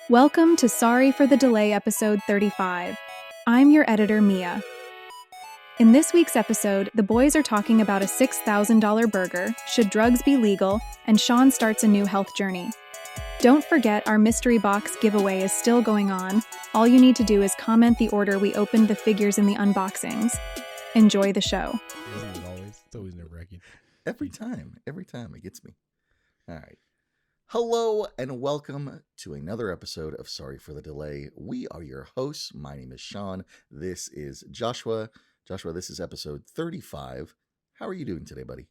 Welcome to Sorry for the Delay episode 35. I'm your editor, Mia. In this week's episode, the boys are talking about a $6,000 burger, should drugs be legal, and Sean starts a new health journey. Don't forget our mystery box giveaway is still going on. All you need to do is comment the order we opened the figures in the unboxings. Enjoy the show. Isn't it always? It's always nerve-wracking. Every time it gets me. All right. Hello and welcome to another episode of Sorry for the Delay. We are your hosts. My name is Sean. This is Joshua. Joshua, this is episode 35. How are you doing today, buddy?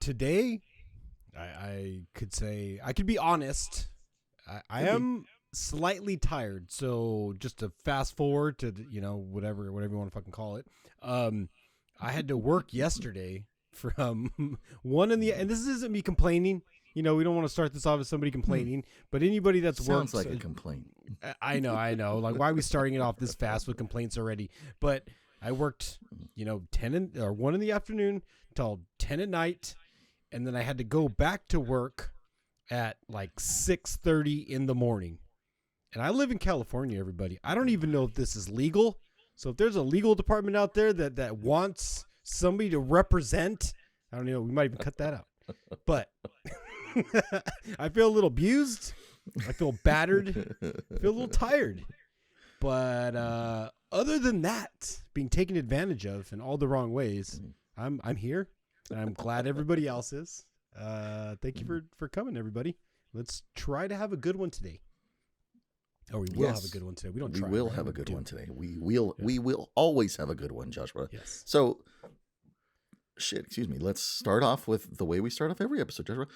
Today, I could say, I could be honest. I am slightly tired. So just to fast forward to, whatever you want to fucking call it. I had to work yesterday from 1 in the, and this isn't me complaining. We don't want to start this off as somebody complaining, but anybody that's Sounds worked, like a complaint. I know. Like, why are we starting it off this fast with complaints already? But I worked, 1 in the afternoon till 10 at night, and then I had to go back to work at like 6:30 in the morning. And I live in California, everybody. I don't even know if this is legal. So if there's a legal department out there that wants somebody to represent, I don't know, we might even cut that out. But I feel a little abused. I feel battered. I feel a little tired. But other than that, being taken advantage of in all the wrong ways, I'm here. And I'm glad everybody else is. Thank you for coming, everybody. Let's try to have a good one today. Oh, we will have a good one today. We will have a good one today. We will always have a good one, Joshua. Yes. So, excuse me. Let's start off with the way we start off every episode, Joshua.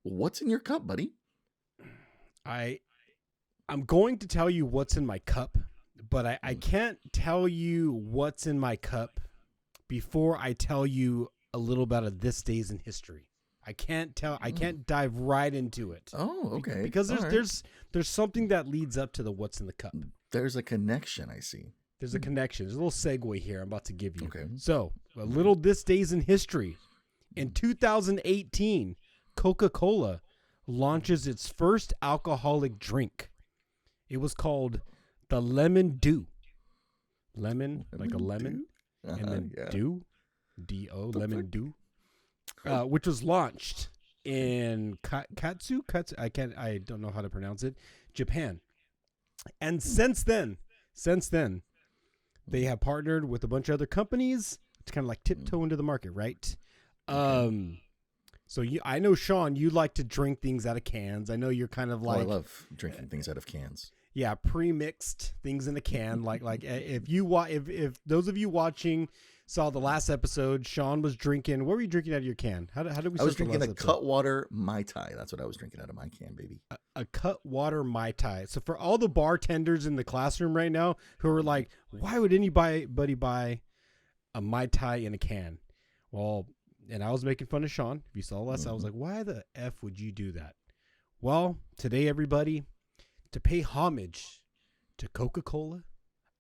What's in your cup, buddy? I'm going to tell you what's in my cup, but I can't tell you what's in my cup before I tell you a little about this days in history. I can't dive right into it. Oh, okay. Because there's something that leads up to the what's in the cup. There's a connection, I see. There's a connection. There's a little segue here I'm about to give you. Okay. So, a little this days in history. In 2018, Coca-Cola launches its first alcoholic drink. It was called the Lemon Dew. Lemon, like a lemon, and then Dew, D-O, Lemon Dew. Which was launched in Katsu, I don't know how to pronounce it, Japan. And since then, they have partnered with a bunch of other companies to kind of like tiptoe into the market, right? Okay. So I know, Sean, you like to drink things out of cans. I know you're kind of like, I love drinking things out of cans. Yeah, pre-mixed things in a can. like if those of you watching saw the last episode, Sean was drinking. What were you drinking out of your can? How did we? I was drinking a Cutwater Mai Tai. That's what I was drinking out of my can, baby. A Cutwater Mai Tai. So for all the bartenders in the classroom right now who are like, why would anybody buy a Mai Tai in a can? Well, and I was making fun of Sean. If you saw last, I was like, why the F would you do that? Well, today, everybody, to pay homage to Coca-Cola,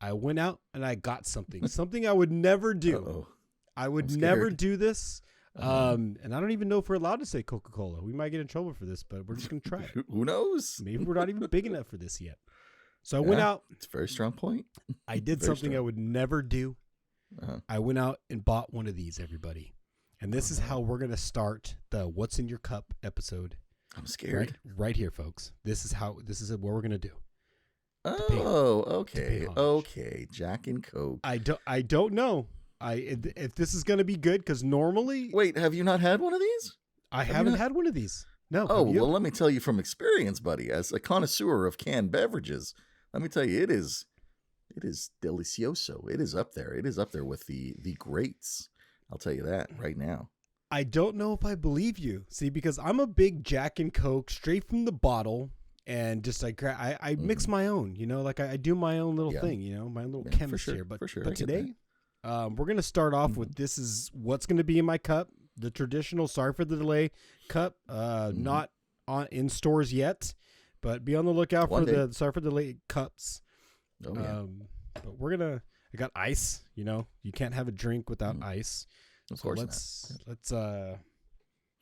I went out and I got something I would never do. Uh-oh. I would never do this. And I don't even know if we're allowed to say Coca-Cola. We might get in trouble for this, but we're just going to try it. Who knows? Maybe we're not even big enough for this yet. So I went out. It's a very strong point. I did something I would never do. I went out and bought one of these, everybody. And this is how we're going to start the What's in Your Cup episode. I'm scared. Right here, folks. This is what we're going to do. Oh, okay. Okay. Jack and Coke. I don't know. If this is going to be good, because normally... Wait, have you not had one of these? I haven't had one of these. No. Oh, well, let me tell you from experience, buddy. As a connoisseur of canned beverages, let me tell you, it is delicioso. It is up there. It is up there with the greats. I'll tell you that right now. I don't know if I believe you. See, because I'm a big Jack and Coke straight from the bottle, and just like I mix my own, like I do my own little thing, my little chemistry here. But today, we're gonna start off with this is what's gonna be in my cup, the traditional Sorry for the Delay cup, not in stores yet, but be on the lookout for the Sorry for the Delay cups. Oh yeah. But I got ice. You can't have a drink without ice. Of course let's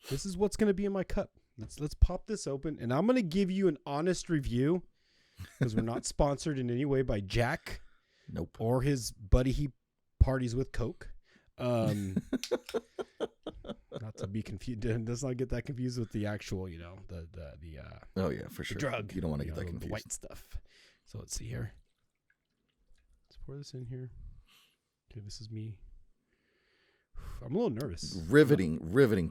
this is what's going to be in my cup. Let's pop this open, and I'm gonna give you an honest review because we're not sponsored in any way by Jack, Nope. or his buddy he parties with Coke. Not to be confused. Let's not get that confused with the actual, the Oh yeah, for sure. drug. You don't want to get that the confused. white stuff. So let's see here. Let's pour this in here. Okay, this is me. I'm a little nervous. Riveting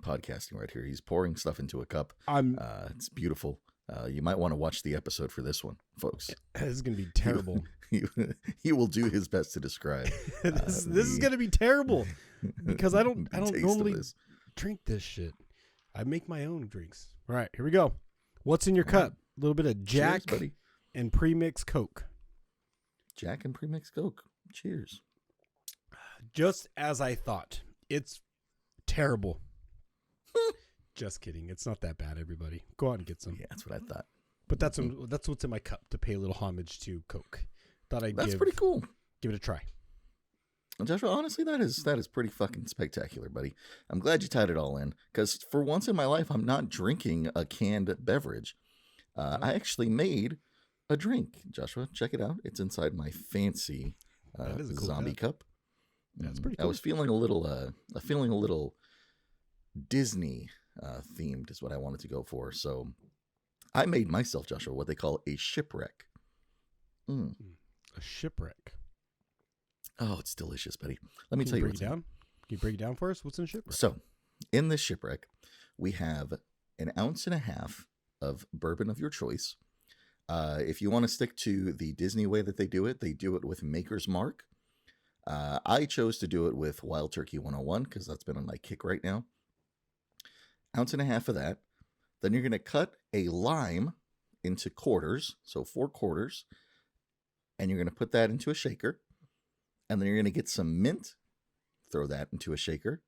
podcasting right here. He's pouring stuff into a cup. It's beautiful. You might want to watch the episode for this one, folks. This is gonna be terrible. He will do his best to describe. This is gonna be terrible because I don't normally drink this shit. I make my own drinks. All right, here we go. What's in your cup? A little bit of Jack Cheers, buddy. and pre-mixed Coke. Jack and pre-mixed Coke. Cheers. Just as I thought. It's terrible. Just kidding. It's not that bad, everybody. Go out and get some. Yeah, that's what I thought. But that's what's in my cup to pay a little homage to Coke. That's pretty cool. Give it a try. Joshua, honestly, that is pretty fucking spectacular, buddy. I'm glad you tied it all in, because for once in my life, I'm not drinking a canned beverage. I actually made a drink. Joshua, check it out. It's inside my fancy zombie cup. That's pretty cool. I was feeling a little Disney themed is what I wanted to go for. So I made myself, Joshua, what they call a shipwreck. A shipwreck. Oh, it's delicious, buddy. Let me tell you what's in it. Can you break it down for us? What's in a shipwreck? So in this shipwreck, we have 1.5 ounces of bourbon of your choice. If you want to stick to the Disney way that they do it with Maker's Mark. I chose to do it with Wild Turkey 101 because that's been on my kick right now. 1.5 ounces of that. Then you're going to cut a lime into quarters, so 4 quarters, and you're going to put that into a shaker. And then you're going to get some mint, throw that into a shaker,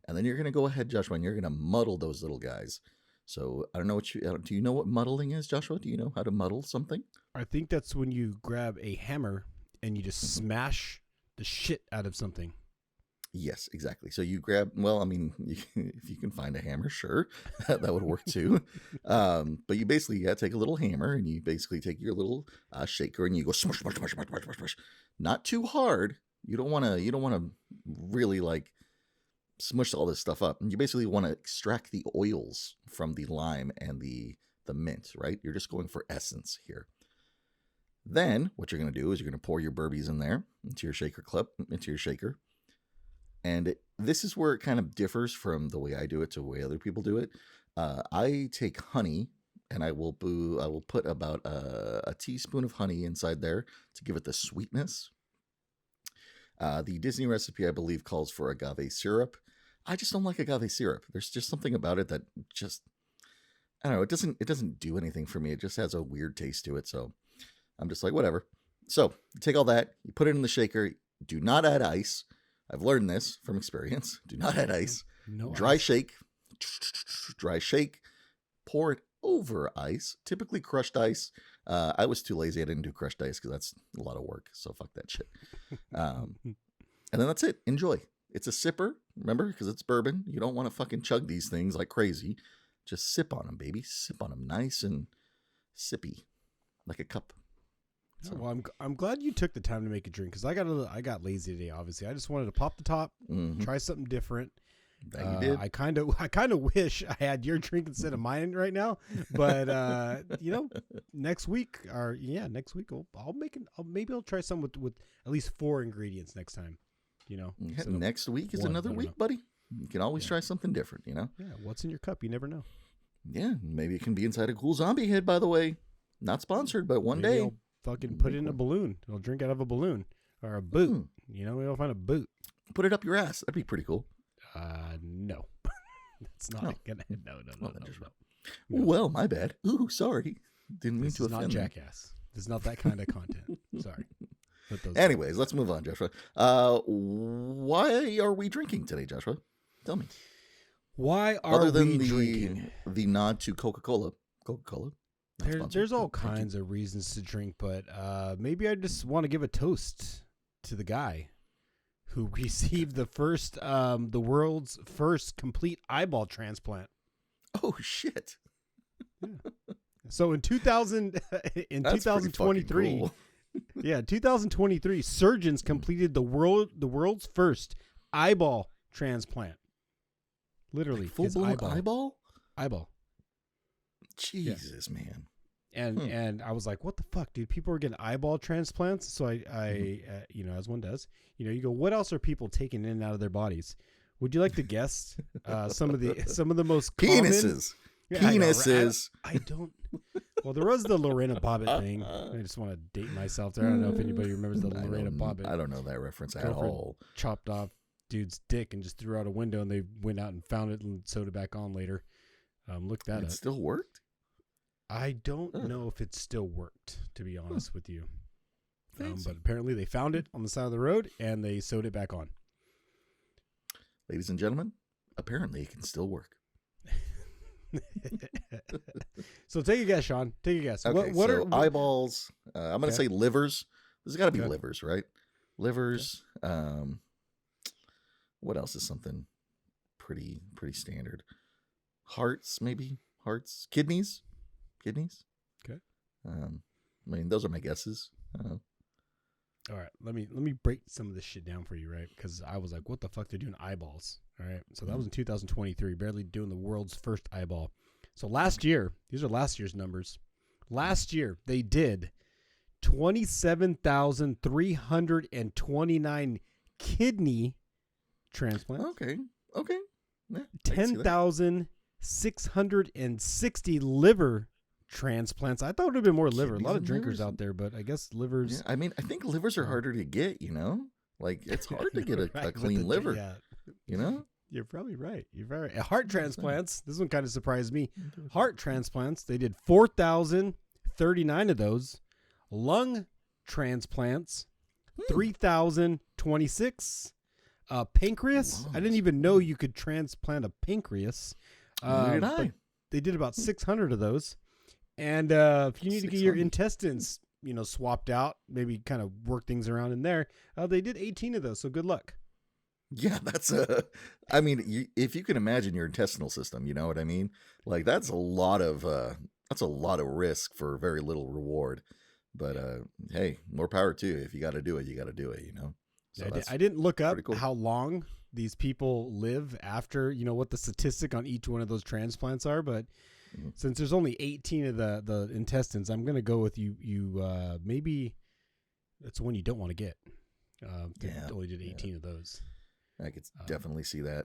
and then you're going to go ahead, Joshua, and you're going to muddle those little guys. So I don't know do you know what muddling is, Joshua? Do you know how to muddle something? I think that's when you grab a hammer and you just smash the shit out of something. Yes, exactly. So you grab, if you can find a hammer, sure, that would work too. But you basically take a little hammer and you basically take your little shaker and you go smush, smush, smush, smush, smush, smush. Not too hard. You don't want to really like smush all this stuff up. And you basically want to extract the oils from the lime and the mint, right? You're just going for essence here. Then what you're going to do is you're going to pour your burbies in there into your shaker. And this is where it kind of differs from the way I do it to the way other people do it. I take honey and I will put about a teaspoon of honey inside there to give it the sweetness. The Disney recipe, I believe, calls for agave syrup. I just don't like agave syrup. There's just something about it that just, I don't know. It doesn't do anything for me. It just has a weird taste to it. So I'm just like, whatever. So you take all that, you put it in the shaker. Do not add ice. I've learned this from experience. Do not add ice. No Dry ice. shake. Dry shake. Pour it over ice. Typically crushed ice. I was too lazy. I didn't do crushed ice because that's a lot of work. So fuck that shit. And then that's it. Enjoy. It's a sipper. Remember, because it's bourbon. You don't want to fucking chug these things like crazy. Just sip on them, baby. Sip on them nice and sippy, like a cup. So. Well, I'm glad you took the time to make a drink because I got lazy today. Obviously, I just wanted to pop the top, try something different. That you did. I kind of wish I had your drink instead of mine right now. But next week I'll try some with at least 4 ingredients next time. Next week is another week, buddy. You can always try something different. Yeah. What's in your cup? You never know. Yeah. Maybe it can be inside a cool zombie head. By the way, not sponsored, but one day. I'll fucking put it in a balloon. I'll drink out of a balloon or a boot. We'll find a boot. Put it up your ass. That'd be pretty cool. No. That's not gonna. No. Well, my bad. Ooh, sorry. Didn't mean to offend. This is not Jackass. This is not that kind of content. Sorry. Anyways, let's move on, Joshua. Why are we drinking today, Joshua? Tell me. Why are we drinking? The nod to Coca-Cola. Coca-Cola. There's all kinds of reasons to drink, but maybe I just want to give a toast to the guy who received the world's first complete eyeball transplant. Oh shit! So in 2000, in That's pretty fucking 2023, cool. 2023, surgeons completed the world's first eyeball transplant. Literally, Like full his blown eyeball. eyeball. Jesus, man. And I was like, what the fuck, dude? People are getting eyeball transplants. So I as one does, you go, what else are people taking in and out of their bodies? Would you like to guess some of the most Penises. common? Yeah, Penises. I don't. Well, there was the Lorena Bobbitt thing. I just want to date myself there. I don't know if anybody remembers the Lorena Bobbitt. I don't know that reference at Girlfriend all. Chopped off dude's dick and just threw out a window, and they went out and found it and sewed it back on later. Look that up. It still worked? I don't know if it still worked, to be honest with you. Fancy. But apparently they found it on the side of the road and they sewed it back on. Ladies and gentlemen, apparently it can still work. So take a guess, Sean. Take a guess. Okay, what so are eyeballs? I'm going to say livers. There's got to be Okay. livers, right? Livers. What else is something pretty standard? Hearts, maybe. Hearts. Kidneys. Okay. I mean, those are my guesses. All right, let me break some of this shit down for you, right? Because I was like, what the fuck? They're doing eyeballs. All right. So that was in 2023, barely doing the world's first eyeball. So last year, these are last year's numbers. Last year, they did 27,329 kidney transplants. Okay. Yeah, I can see that. 10,660 liver transplants. I thought it would have been more liver. A Kidneys lot of and drinkers livers. out there, but I guess livers. Yeah, I mean, I think livers are harder to get, Like, it's hard to get a Right, clean with liver, Yeah, you're probably right. You're very right. Heart transplants. This one kind of surprised me. Heart transplants. They did 4,039 of those. Lung transplants, 3,026. Pancreas. I didn't even know you could transplant a pancreas. Neither did but I. They did about 600 of those. And if you need to get your 600. intestines, swapped out, maybe kind of work things around in there, they did 18 of those. So good luck. Yeah, that's I mean, if you can imagine your intestinal system, you know what I mean? Like, that's a lot of risk for very little reward. But hey, more power to you. If you got to do it, you got to do it. So I didn't look up pretty cool. how long these people live after, what the statistic on each one of those transplants are. But since there's only 18 of the intestines, I'm going to go with you. Maybe that's one you don't want to get. They only did 18 of those. I could definitely see that.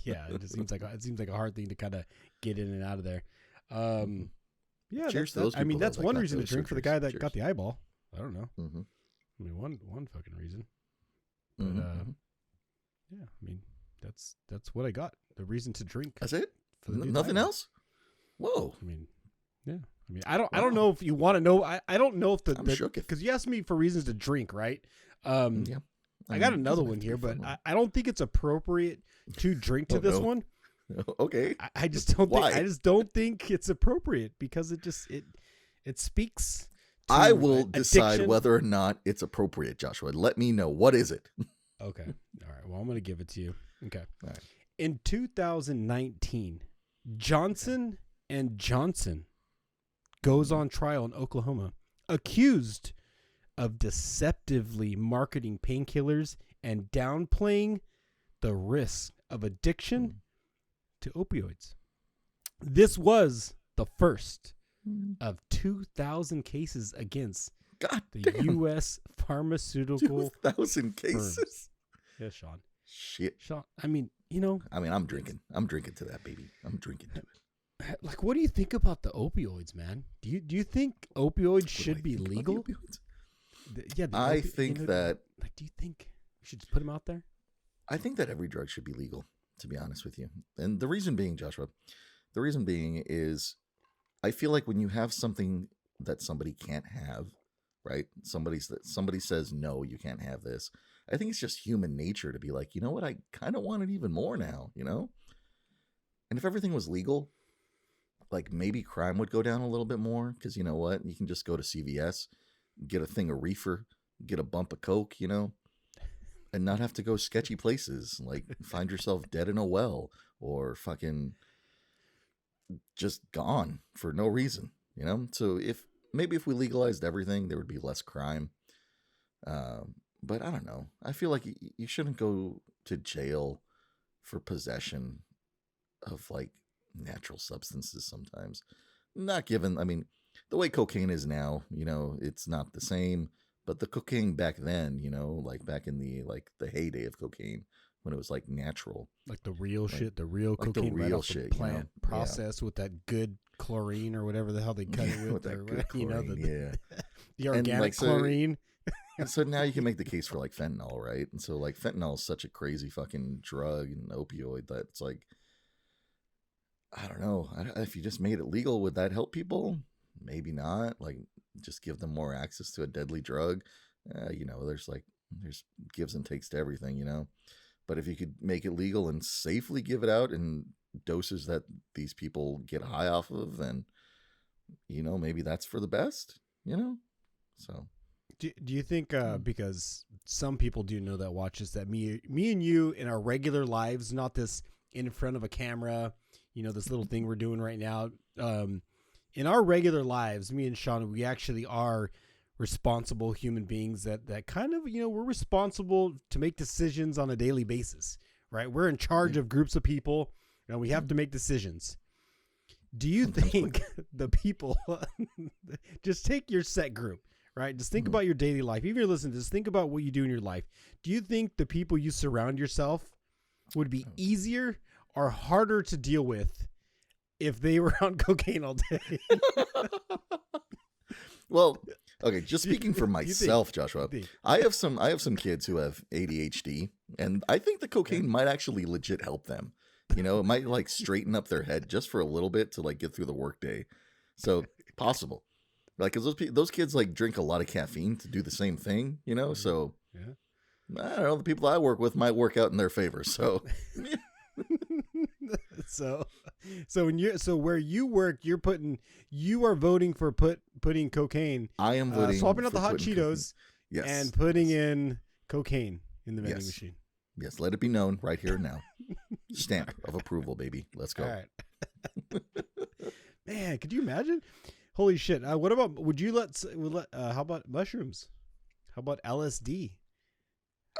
Yeah, it just seems like a hard thing to kind of get in and out of there. Yeah, Cheers to those I mean, people, that's though, that one got reason to those drink for the surgeries. guy that Cheers. got the eyeball. I don't know. Mm-hmm. I mean, one fucking reason. But yeah, I mean, that's what I got. The reason to drink. That's it. For the dude's Nothing eyeball. else. Whoa. I mean, yeah. I mean, I don't know if you want to know. I don't know if I'm shooketh. because you asked me for reasons to drink, right? Yeah. I got mean, another doesn't have one to be here, a but fun one. I don't think it's appropriate to drink to Oh, this no. one. Okay. I just don't Why? think. I just don't think it's appropriate because it speaks. To I will decide addiction. whether or not it's appropriate, Joshua. Let me know. What is it? Okay. All right. Well, I'm going to give it to you. Okay. All right. In 2019, Johnson & Johnson goes on trial in Oklahoma, accused of deceptively marketing painkillers and downplaying the risk of addiction to opioids. This was the first of 2,000 cases against God the damn. U.S. pharmaceutical 2,000 cases. firms. Yeah, Sean. Shit. Sean, I mean, I'm drinking. I'm drinking to that, baby. I'm drinking to it. like, what do you think about the opioids, man? Do you think opioids What do should I be think about legal? the opioids? Yeah, I think that Like, do you think we should just put them out there? I think that every drug should be legal, to be honest with you. And the reason being, Joshua, is I feel like when you have something that somebody can't have, right? Somebody says, no, you can't have this. I think it's just human nature to be like, you know what? I kind of want it even more now, And if everything was legal, like maybe crime would go down a little bit more because you know what? You can just go to CVS, get a thing of reefer, get a bump of Coke, and not have to go sketchy places, like find yourself dead in a well or fucking just gone for no reason, you know? So maybe if we legalized everything, there would be less crime. But I don't know. I feel like you shouldn't go to jail for possession of like natural substances sometimes. Not given, I mean, the way cocaine is now, you know, it's not the same. But the cocaine back then, you know, like back in the heyday of cocaine, when it was like natural, Like the real like, shit, the real like the cocaine right real off shit, the you know? plant, Yeah. processed with that good chlorine or whatever the hell they cut it with. With that or, good you know, chlorine, yeah. the organic like, so- chlorine. And so now you can make the case for like fentanyl, right? And so like fentanyl is such a crazy fucking drug and opioid that it's like, I don't know. If you just made it legal, would that help people? Maybe not. Like, just give them more access to a deadly drug. You know, there's gives and takes to everything, you know. But if you could make it legal and safely give it out in doses that these people get high off of, then, you know, maybe that's for the best, you know. So, Do you think because some people do know that watches that me and you in our regular lives, not this in front of a camera, you know, this little thing we're doing right now. In our regular lives, me and Sean, we actually are responsible human beings that kind of, you know, we're responsible to make decisions on a daily basis, right? We're in charge of groups of people and we have to make decisions. Do you think the people, just take your set group, right? Just think about your daily life. Even if you're listening to this, think about what you do in your life. Do you think the people you surround yourself would be easier or harder to deal with if they were on cocaine all day? Well, okay, just speaking for myself, Joshua, I have some kids who have ADHD, and I think the cocaine might actually legit help them. You know, it might like straighten up their head just for a little bit to like get through the workday. So possible, like, 'cause those kids like drink a lot of caffeine to do the same thing, you know. So I don't know, the people I work with might work out in their favor. So where you work, you are voting for putting cocaine. I am voting swapping out for the hot putting Cheetos and putting in cocaine in the vending machine. Yes, let it be known right here and now. Stamp of approval, baby. Let's go. All right. Man, could you imagine? Holy shit. What about, how about mushrooms? How about LSD?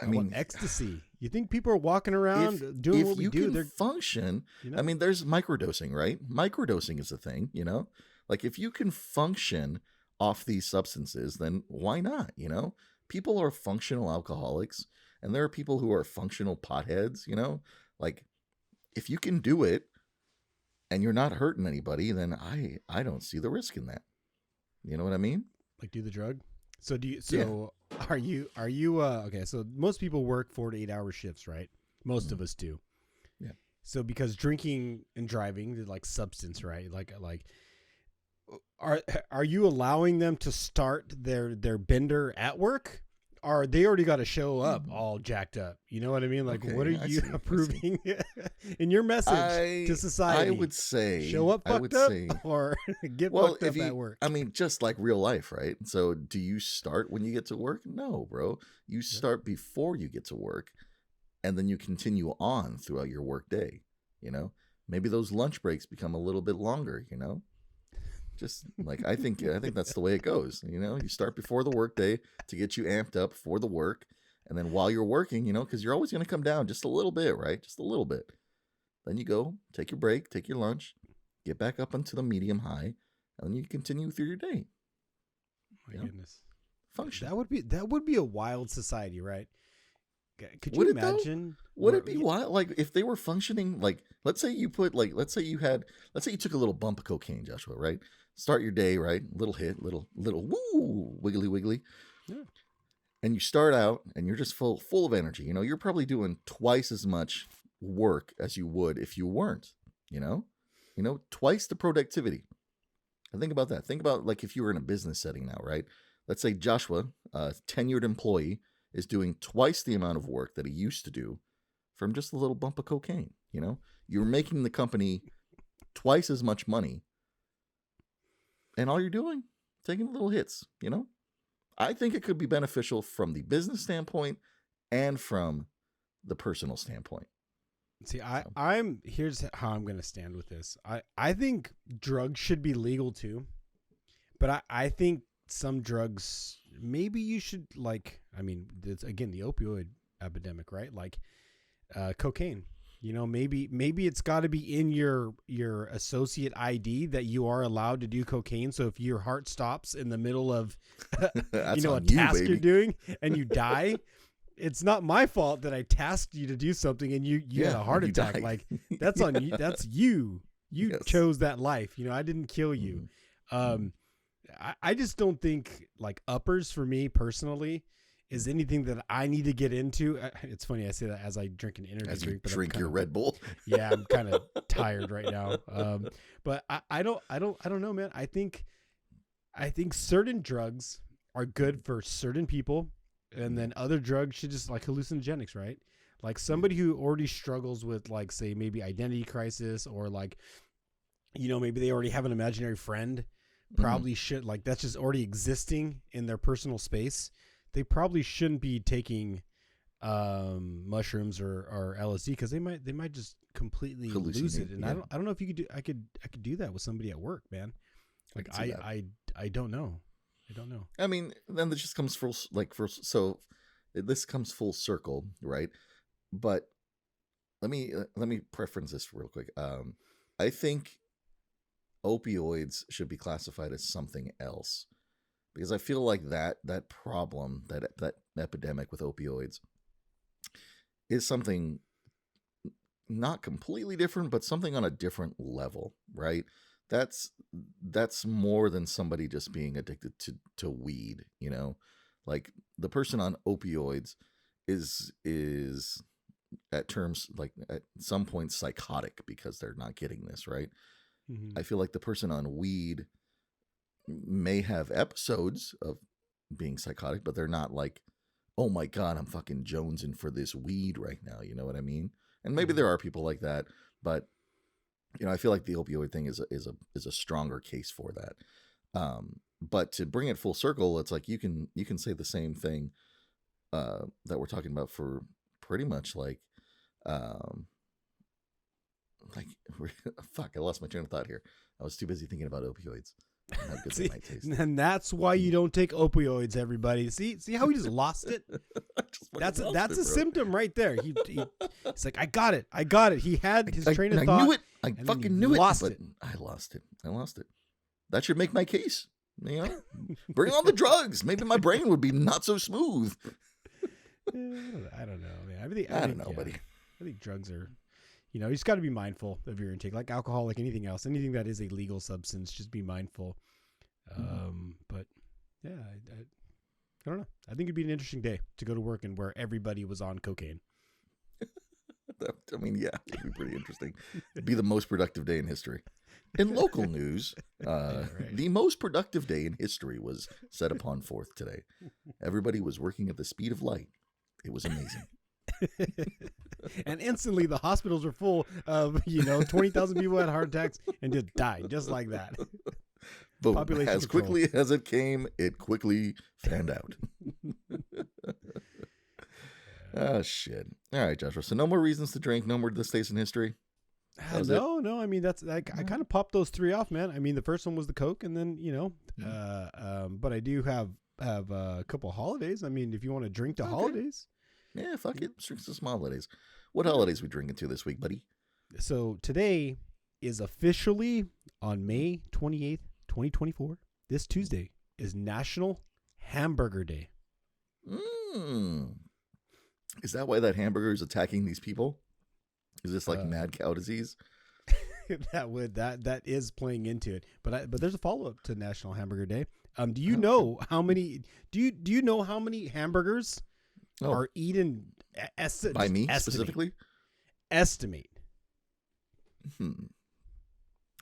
I mean, ecstasy. You think people are walking around doing what we do? They're function. You know? I mean, there's microdosing, right? Microdosing is a thing, you know? Like, if you can function off these substances, then why not, you know? People are functional alcoholics, and there are people who are functional potheads, you know? Like, if you can do it and you're not hurting anybody, then I don't see the risk in that. You know what I mean? Like, do the drug? So are you okay, so most people work 4 to 8 hour shifts, right? Most of us do. Yeah. So because drinking and driving is like substance, right? Like are you allowing them to start their bender at work? Or they already got to show up all jacked up? You know what I mean? Like, okay, what are you approving in your message to society? I would say show up fucked up or get fucked up at work. I mean, just like real life, right? So do you start when you get to work? No, bro. You start before you get to work, and then you continue on throughout your work day. You know, maybe those lunch breaks become a little bit longer, you know? Just like, I think that's the way it goes. You know, you start before the work day to get you amped up for the work. And then while you're working, you know, because you're always going to come down just a little bit, right? Just a little bit. Then you go, take your break, take your lunch, get back up into the medium high, and then you continue through your day. My goodness. Function. That would be a wild society, right? Could you Would imagine? Would it be wild? Like, if they were functioning, like, let's say you took a little bump of cocaine, Joshua, right? Start your day, right? Little hit, little woo, wiggly. Yeah. And you start out and you're just full of energy. You know, you're probably doing twice as much work as you would if you weren't, you know, twice the productivity. And think about that. Think about, like, if you were in a business setting now, right? Let's say Joshua, a tenured employee, is doing twice the amount of work that he used to do from just a little bump of cocaine. You know, you're making the company twice as much money, and all you're doing, taking little hits, you know? I think it could be beneficial from the business standpoint and from the personal standpoint. See, I'm here's how I'm going to stand with this. I think drugs should be legal too, but I think some drugs maybe you should like. I mean, it's, again, the opioid epidemic, right? Like cocaine. You know, maybe it's got to be in your associate ID that you are allowed to do cocaine. So if your heart stops in the middle of a task you're doing and you die, it's not my fault that I tasked you to do something and you had a heart attack. Died. Like that's on you. That's you. You Yes. chose that life. You know, I didn't kill you. I just don't think like uppers for me personally is anything that I need to get into. It's funny I say that as I drink an energy drink. But drink your Red Bull. Yeah, I'm kind of tired right now. But I don't know, man. I think certain drugs are good for certain people, and then other drugs should just like hallucinogenics, right? Like somebody who already struggles with like say maybe identity crisis or like, you know, maybe they already have an imaginary friend, probably should like that's just already existing in their personal space. They probably shouldn't be taking mushrooms or LSD because they might just completely lose it. And I don't know if you could do. I could do that with somebody at work, man. Like I don't know. I don't know. I mean, then this just comes so this comes full circle, right? But let me preference this real quick. I think opioids should be classified as something else. Because I feel like that problem, that epidemic with opioids is something not completely different, but something on a different level, right? That's more than somebody just being addicted to weed, you know? Like the person on opioids is at terms like at some point psychotic because they're not getting this, right? Mm-hmm. I feel like the person on weed may have episodes of being psychotic, but they're not like, oh my God, I'm fucking jonesing for this weed right now. You know what I mean? And maybe there are people like that, but you know, I feel like the opioid thing is a stronger case for that. But to bring it full circle, it's like you can say the same thing that we're talking about for pretty much like fuck, I lost my train of thought here. I was too busy thinking about opioids. How good they might taste. And that's why you don't take opioids, everybody. See how he just lost it? That's a symptom right there. He's like, I got it. He had his train of thought. I knew it. I fucking knew it. Lost but it. I lost it. That should make my case. You know, bring on the drugs. Maybe my brain would be not so smooth. I don't know, man. I don't know, buddy. I think drugs are, you know, you just got to be mindful of your intake, like alcohol, like anything else, anything that is a legal substance. Just be mindful. But yeah, I don't know. I think it'd be an interesting day to go to work and where everybody was on cocaine. I mean, yeah, it'd be pretty interesting. It'd be the most productive day in history. In local news, the most productive day in history was set upon forth today. Everybody was working at the speed of light. It was amazing. And instantly the hospitals were full of, 20,000 people had heart attacks and just died just like that. But as quickly as it came, it quickly fanned out. Oh, shit. All right, Joshua. So no more reasons to drink. No more This Days in History. No. I mean, that's like I kind of popped those three off, man. I mean, the first one was the Coke, and then but I do have a couple of holidays. I mean, if you want to drink the holidays, yeah, fuck it. Drink some holidays. What holidays we drinking to this week, buddy? So today is officially on May 28th, 2024. This Tuesday is National Hamburger Day. Is that why that hamburger is attacking these people? Is this like mad cow disease? that is playing into it. But there's a follow up to National Hamburger Day. Do you know how many? Do you know how many hamburgers are eaten? By me specifically? Estimate.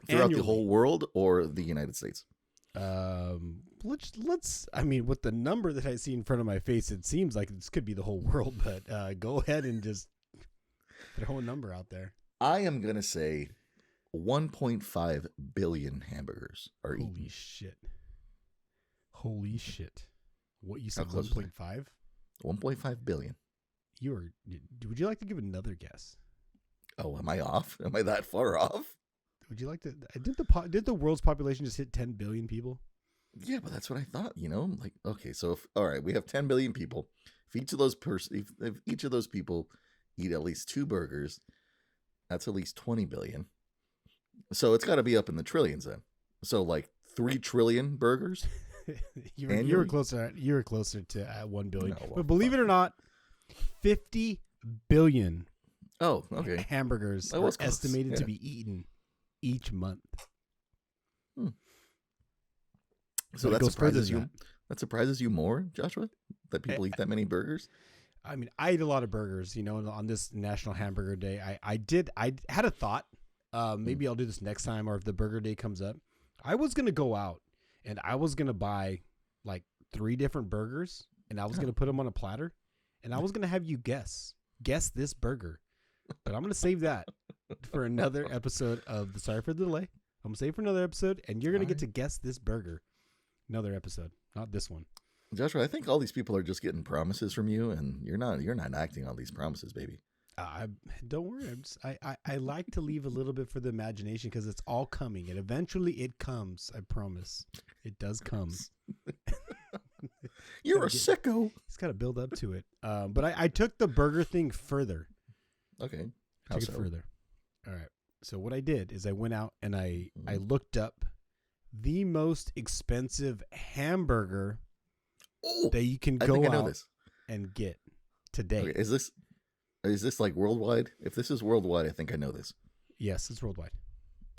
Throughout the whole world or the United States? Let's. I mean, with the number that I see in front of my face, it seems like this could be the whole world. But go ahead and just throw a number out there. I am gonna say 1.5 billion hamburgers are eaten. Holy shit! What you said? 1.5. 1.5 billion. Would you like to give another guess? Oh, am I off? Am I that far off? Would you like to? Did the world's population just hit 10 billion people? Yeah, but that's what I thought. Like, okay, so all right, we have 10 billion people. If each of those if each of those people eat at least 2 burgers, that's at least 20 billion. So it's got to be up in the trillions then. So like 3 trillion burgers. you were closer. You were closer to 1 billion. No, well, but believe it or not, 50 billion. Oh, okay. Hamburgers That are was close, estimated yeah. to be eaten each month. So But it that goes further surprises than you. That surprises you more, Joshua? That people eat that many burgers? I mean, I eat a lot of burgers, on this National Hamburger Day. I had a thought. Maybe I'll do this next time, or if the burger day comes up. I was going to go out and I was going to buy like 3 different burgers, and I was going to put them on a platter, and I was going to have you guess this burger. But I'm going to save that for another episode of the Sorry for the Delay. I'm going to save it for another episode, and you're going to get to guess this burger. Another episode, not this one. Joshua, I think all these people are just getting promises from you, and you're not acting on these promises, baby. Don't worry. I like to leave a little bit for the imagination, because it's all coming, and eventually it comes. I promise, it does come. You're a sicko. It's got to build up to it. But I took the burger thing further. Okay, Took it further. All right. So what I did is I went out and I looked up the most expensive hamburger that you can go out and get today. Okay, is this like worldwide? If this is worldwide, I think I know this. Yes, it's worldwide.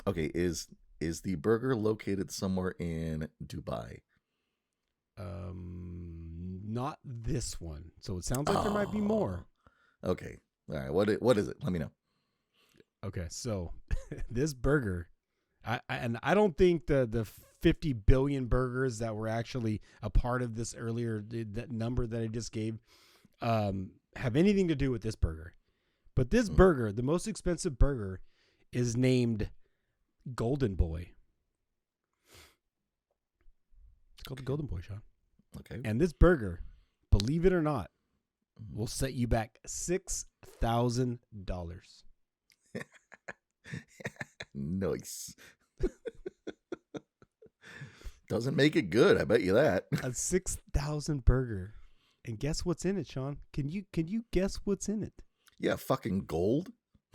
Okay, is the burger located somewhere in Dubai? Not this one. So it sounds like there might be more. Okay. All right. What is it? Let me know. Okay, so this burger, I don't think the 50 billion burgers that were actually a part of this earlier, that number that I just gave, have anything to do with this burger. But this burger, the most expensive burger, is named Golden Boy. It's called the Golden Boy, Sean. Okay. And this burger, believe it or not, will set you back $6,000. Nice. Doesn't make it good, I bet you that. A 6,000 burger. And guess what's in it, Sean? Can you guess what's in it? Yeah, fucking gold.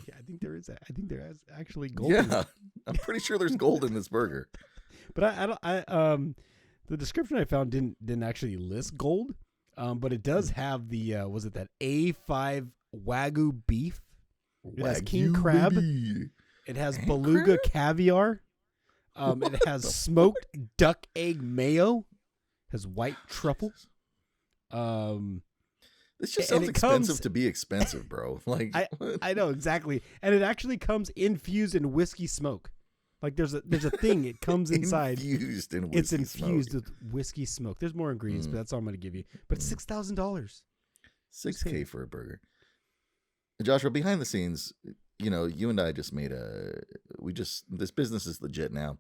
Yeah, I think there is actually gold. Yeah. I'm pretty sure there's gold in this burger. But the description I found didn't actually list gold. But it does have the was it that A5 Wagyu beef? It has king crab. Baby. It has King beluga crab? caviar. It has smoked duck egg mayo. Has white truffle. This just and sounds it expensive comes- to be expensive, bro. Like I know exactly, and it actually comes infused in whiskey smoke. Like there's a thing. It comes inside. Infused in whiskey It's infused smoke. with whiskey smoke. There's more ingredients, but that's all I'm going to give you. But it's $6,000. $6,000 for a burger. Joshua, behind the scenes, you and I just made this business is legit now.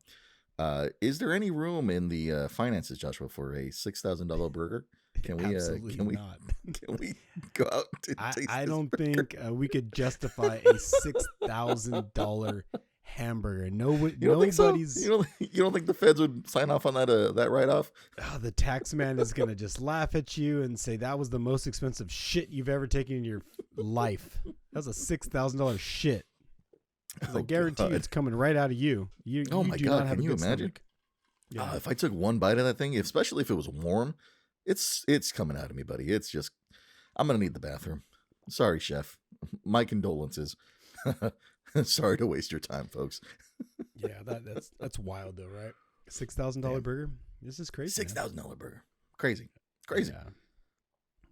Is there any room in the finances, Joshua, for a $6,000 burger? Can we? Absolutely can we? not. Can we go out? To taste I this don't burger? think we could justify a $6,000 hamburger. You don't think Nobody's. so? You don't think the feds would sign off on that write off? Oh, the tax man is gonna just laugh at you and say that was the most expensive shit you've ever taken in your life. That was a $6,000 shit. 'Cause I guarantee you it's coming right out of you. You Oh my do God, not have can a you good imagine? stomach. Yeah. If I took one bite of that thing, especially if it was warm, it's coming out of me, buddy. It's just, I'm gonna need the bathroom. Sorry, chef. My condolences. Sorry to waste your time, folks. Yeah, that's wild though, right? $6,000 burger. This is crazy. $6,000 burger. Crazy. Yeah.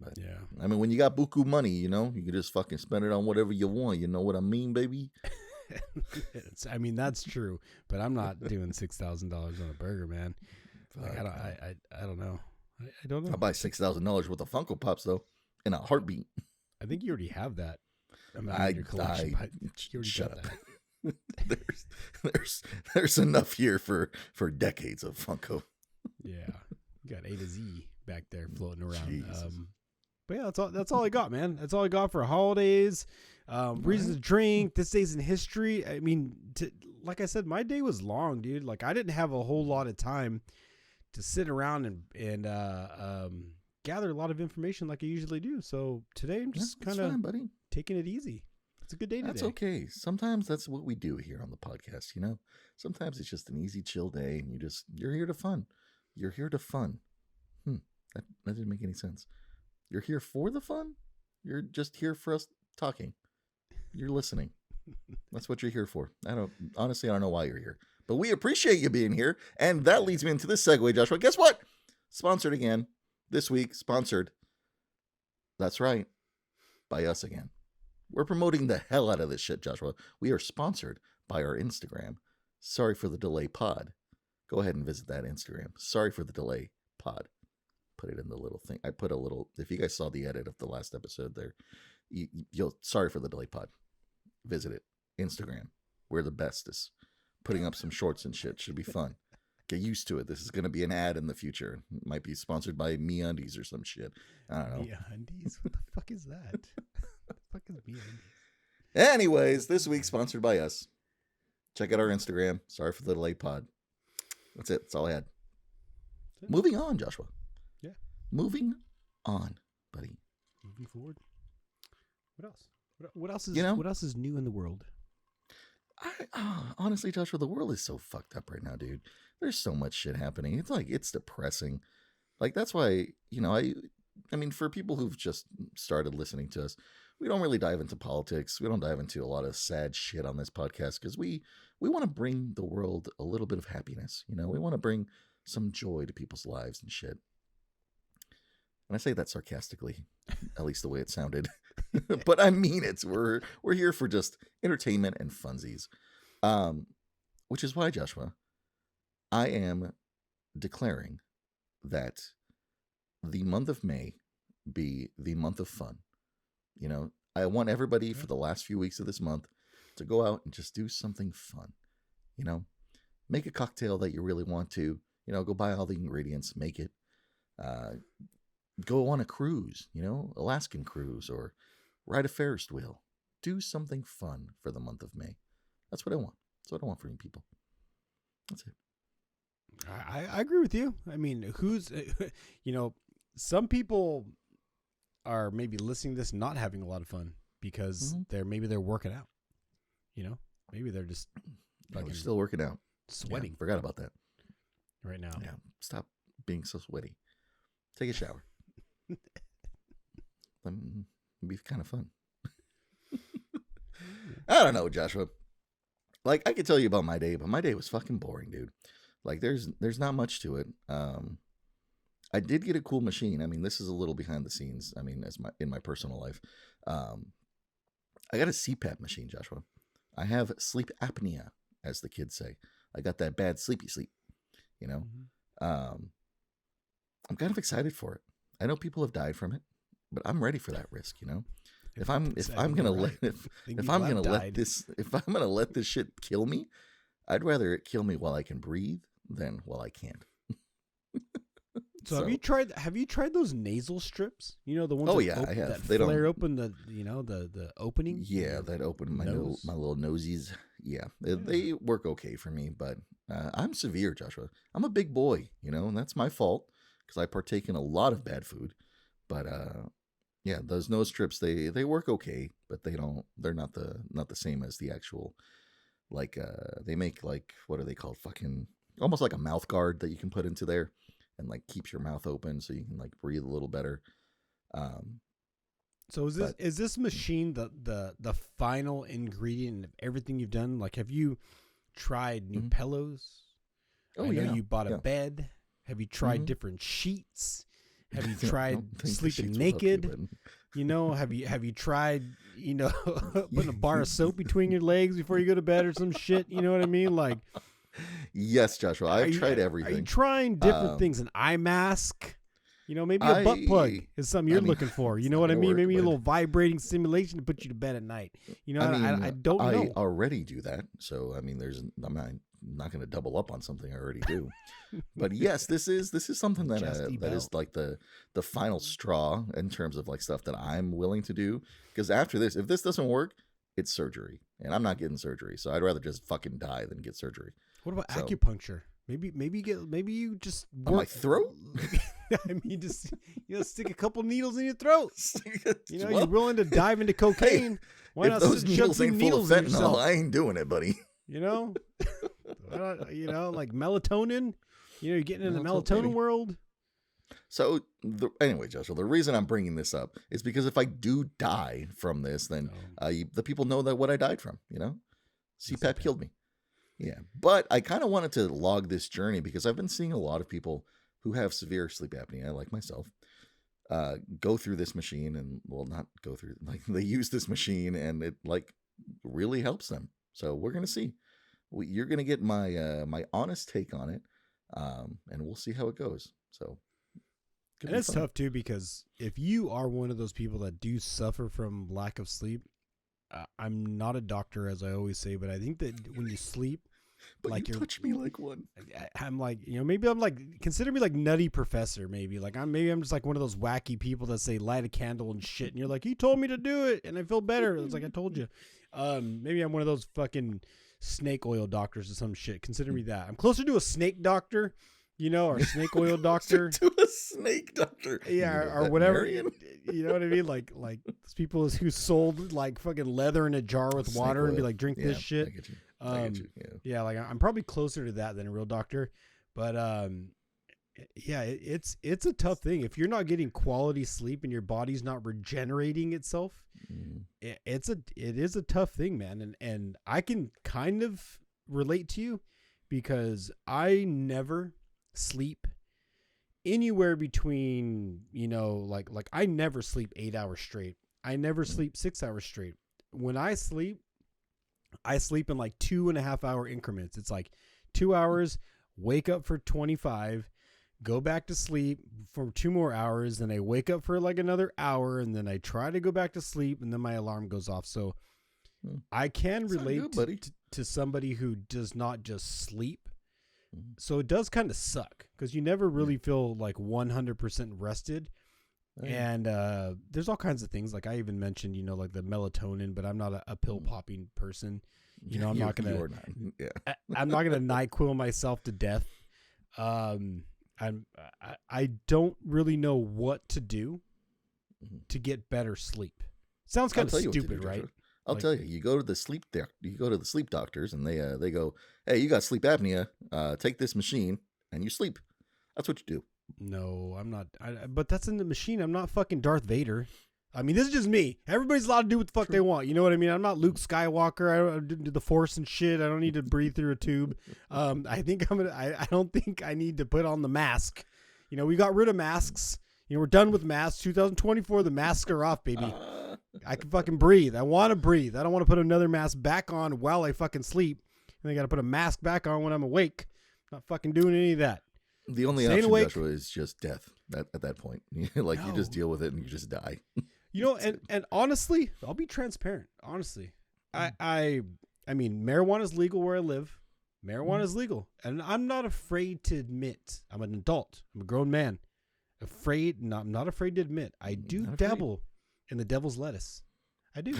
But, Yeah. I mean, when you got buku money, you can just fucking spend it on whatever you want. You know what I mean, baby? That's true, but I'm not doing $6,000 on a burger, man. Like, I don't know. I don't know. I'll buy $6,000 worth of Funko Pops though, in a heartbeat. I think you already have that amount in your collection. But you already shut got up. that. there's enough here for decades of Funko. Yeah, you got A to Z back there floating around. Jesus. But yeah, that's all I got, man. That's all I got for holidays. Reasons to drink. This day's in history. I mean, like I said, my day was long, dude. Like I didn't have a whole lot of time to sit around and gather a lot of information like I usually do. So today I'm just kind of taking it easy. It's a good day today. That's okay. Sometimes that's what we do here on the podcast, you know? Sometimes it's just an easy, chill day and you're here to fun. You're here to fun. That didn't make any sense. You're here for the fun? You're just here for us talking. You're listening. That's what you're here for. I don't know why you're here. But we appreciate you being here. And that leads me into this segue, Joshua. Guess what? Sponsored again. This week, sponsored. That's right. By us again. We're promoting the hell out of this shit, Joshua. We are sponsored by our Instagram. Sorry for the delay pod. Go ahead and visit that Instagram. Sorry for the delay pod. Put it in the little thing. I put a little, if you guys saw the edit of the last episode there, you'll, sorry for the delay pod. Visit it. Instagram. We're the bestest. Putting up some shorts and shit. Should be fun. Get used to it. This is going to be an ad in the future. It might be sponsored by MeUndies or some shit. I don't know. MeUndies? What the fuck is that? What the fuck is MeUndies? Anyways, this week sponsored by us. Check out our Instagram. Sorry for the delay pod. That's it. That's all I had. Moving on, Joshua. Yeah. Moving on, buddy. Moving forward. What else? What else is what else is new in the world? Honestly, Joshua, the world is so fucked up right now, dude. There's so much shit happening. It's depressing. Like that's why, I mean, for people who've just started listening to us, we don't really dive into politics. We don't dive into a lot of sad shit on this podcast because we want to bring the world a little bit of happiness. We want to bring some joy to people's lives and shit. And I say that sarcastically, at least the way it sounded. But I mean it. We're here for just entertainment and funsies. Which is why, Joshua, I am declaring that the month of May be the month of fun. I want everybody for the last few weeks of this month to go out and just do something fun. Make a cocktail that you really want to. Go buy all the ingredients, make it. Go on a cruise, Alaskan cruise, or ride a Ferris wheel. Do something fun for the month of May. That's what I want. That's what I want from you people. That's it. I agree with you. I mean, some people are maybe listening to this not having a lot of fun because they're working out. Maybe they're just We're still working out. Sweating. Yeah, forgot about that. Right now. Yeah. Stop being so sweaty. Take a shower. It'd be kind of fun. I don't know, Joshua. Like, I could tell you about my day, but my day was fucking boring, dude. Like, there's not much to it. I did get a cool machine. I mean, this is a little behind the scenes. I mean, in my personal life. I got a CPAP machine, Joshua. I have sleep apnea, as the kids say. I got that bad sleepy sleep, I'm kind of excited for it. I know people have died from it, but I'm ready for that risk, If I'm gonna let this shit kill me, I'd rather it kill me while I can breathe than while I can't. So have you tried those nasal strips? The ones I have. That flare open the opening? Yeah, that open my little nosies. Yeah, they work okay for me, but I'm severe, Joshua. I'm a big boy, and that's my fault because I partake in a lot of bad food. But yeah, those nose strips they work okay, but they're not the same as the actual they make what are they called? Fucking almost like a mouth guard that you can put into there and keeps your mouth open so you can breathe a little better. So is this machine the final ingredient of everything you've done? Have you tried new pillows? Oh, I know yeah. you bought a bed. Have you tried different sheets? Have you tried sleeping naked? Have you tried putting a bar of soap between your legs before you go to bed or some shit? You know what I mean? Yes, Joshua. I've tried everything. Are you trying different things? An eye mask? Maybe a butt plug is something you're looking for. You know what I mean? Maybe a little vibrating stimulation to put you to bed at night. I don't know. I already do that. So, I'm not going to double up on something I already do. But yes, this is something that that is like the final straw in terms of like stuff that I'm willing to do. Because after this, if this doesn't work, it's surgery, and I'm not getting surgery. So I'd rather just fucking die than get surgery. What about acupuncture? Maybe you just on my throat. I mean, just stick a couple needles in your throat. Well, you're willing to dive into cocaine. Hey, why if not those needles ain't full of fentanyl, I ain't doing it, buddy. Like melatonin. You're getting in the melatonin world. So anyway, Joshua, the reason I'm bringing this up is because if I do die from this, then the people know that what I died from. CPAP killed me. Yeah, but I kind of wanted to log this journey because I've been seeing a lot of people who have severe sleep apnea, like myself, go through this machine and, well, not go through, like they use this machine and it like really helps them. So we're going to see. You're going to get my my honest take on it, and we'll see how it goes. So. And it's tough too, because if you are one of those people that do suffer from lack of sleep, I'm not a doctor, as I always say, but I think that when you sleep, but like you touch me like one. I'm like, maybe I'm like, consider me like Nutty Professor, maybe. Like I'm just like one of those wacky people that say light a candle and shit, and you're like, he told me to do it, and I feel better. It's like I told you. Maybe I'm one of those fucking snake oil doctors or some shit. Consider me that. I'm closer to a snake doctor. Or snake oil doctor. To a snake doctor. Yeah, or whatever. You know what I mean? Like those people who sold like fucking leather in a jar with water and be like, drink this shit. I get you. Yeah, like I'm probably closer to that than a real doctor. But yeah, it's a tough thing. If you're not getting quality sleep and your body's not regenerating itself, it is a tough thing, man. And I can kind of relate to you because I never sleep anywhere between, like I never sleep 8 hours straight. I never sleep 6 hours straight. When I sleep in like 2.5 hour increments. It's like 2 hours, wake up for 25, go back to sleep for 2 more hours. Then I wake up for like another hour, and then I try to go back to sleep, and then my alarm goes off. So I can relate to somebody who does not just sleep. So it does kind of suck because you never really feel like 100% rested. And there's all kinds of things. Like I even mentioned, like the melatonin, but I'm not a pill popping person. I'm not going to, I'm not going to NyQuil myself to death. I don't really know what to do to get better sleep. Sounds kind of stupid, right? I'll tell you. You go to the sleep doctors, and they go, "Hey, you got sleep apnea. Take this machine, and you sleep." That's what you do. No, I'm not. But that's in the machine. I'm not fucking Darth Vader. I mean, this is just me. Everybody's allowed to do what the fuck they want. You know what I mean? I'm not Luke Skywalker. I don't do the Force and shit. I don't need to breathe through a tube. I think I don't think I need to put on the mask. We got rid of masks. We're done with masks. 2024, the masks are off, baby. I can fucking breathe. I want to breathe. I don't want to put another mask back on while I fucking sleep. And I got to put a mask back on when I'm awake. Not fucking doing any of that. The only option, Joshua, is just death at that point. You just deal with it and you just die. And honestly, I'll be transparent. Honestly, I mean, marijuana is legal where I live. Marijuana is legal. And I'm not afraid to admit, I'm an adult. I'm a grown man. I'm not afraid to admit, I do dabble in the devil's lettuce. I do.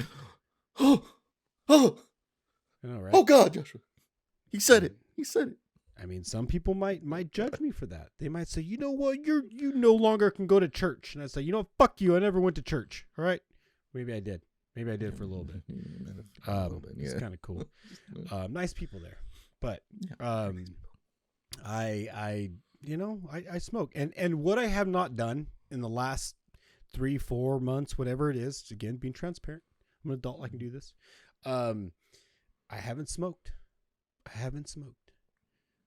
Oh, I know, right? Oh God, Joshua. He said it. I mean, some people might judge me for that. They might say, you know what, you no longer can go to church. And I say, fuck you. I never went to church. All right. Maybe I did. Maybe I did for a little bit. It's kind of cool. Nice people there. But I smoke. And what I have not done in the last 3-4 months, whatever it is, again, being transparent. I'm an adult. I can do this. I haven't smoked.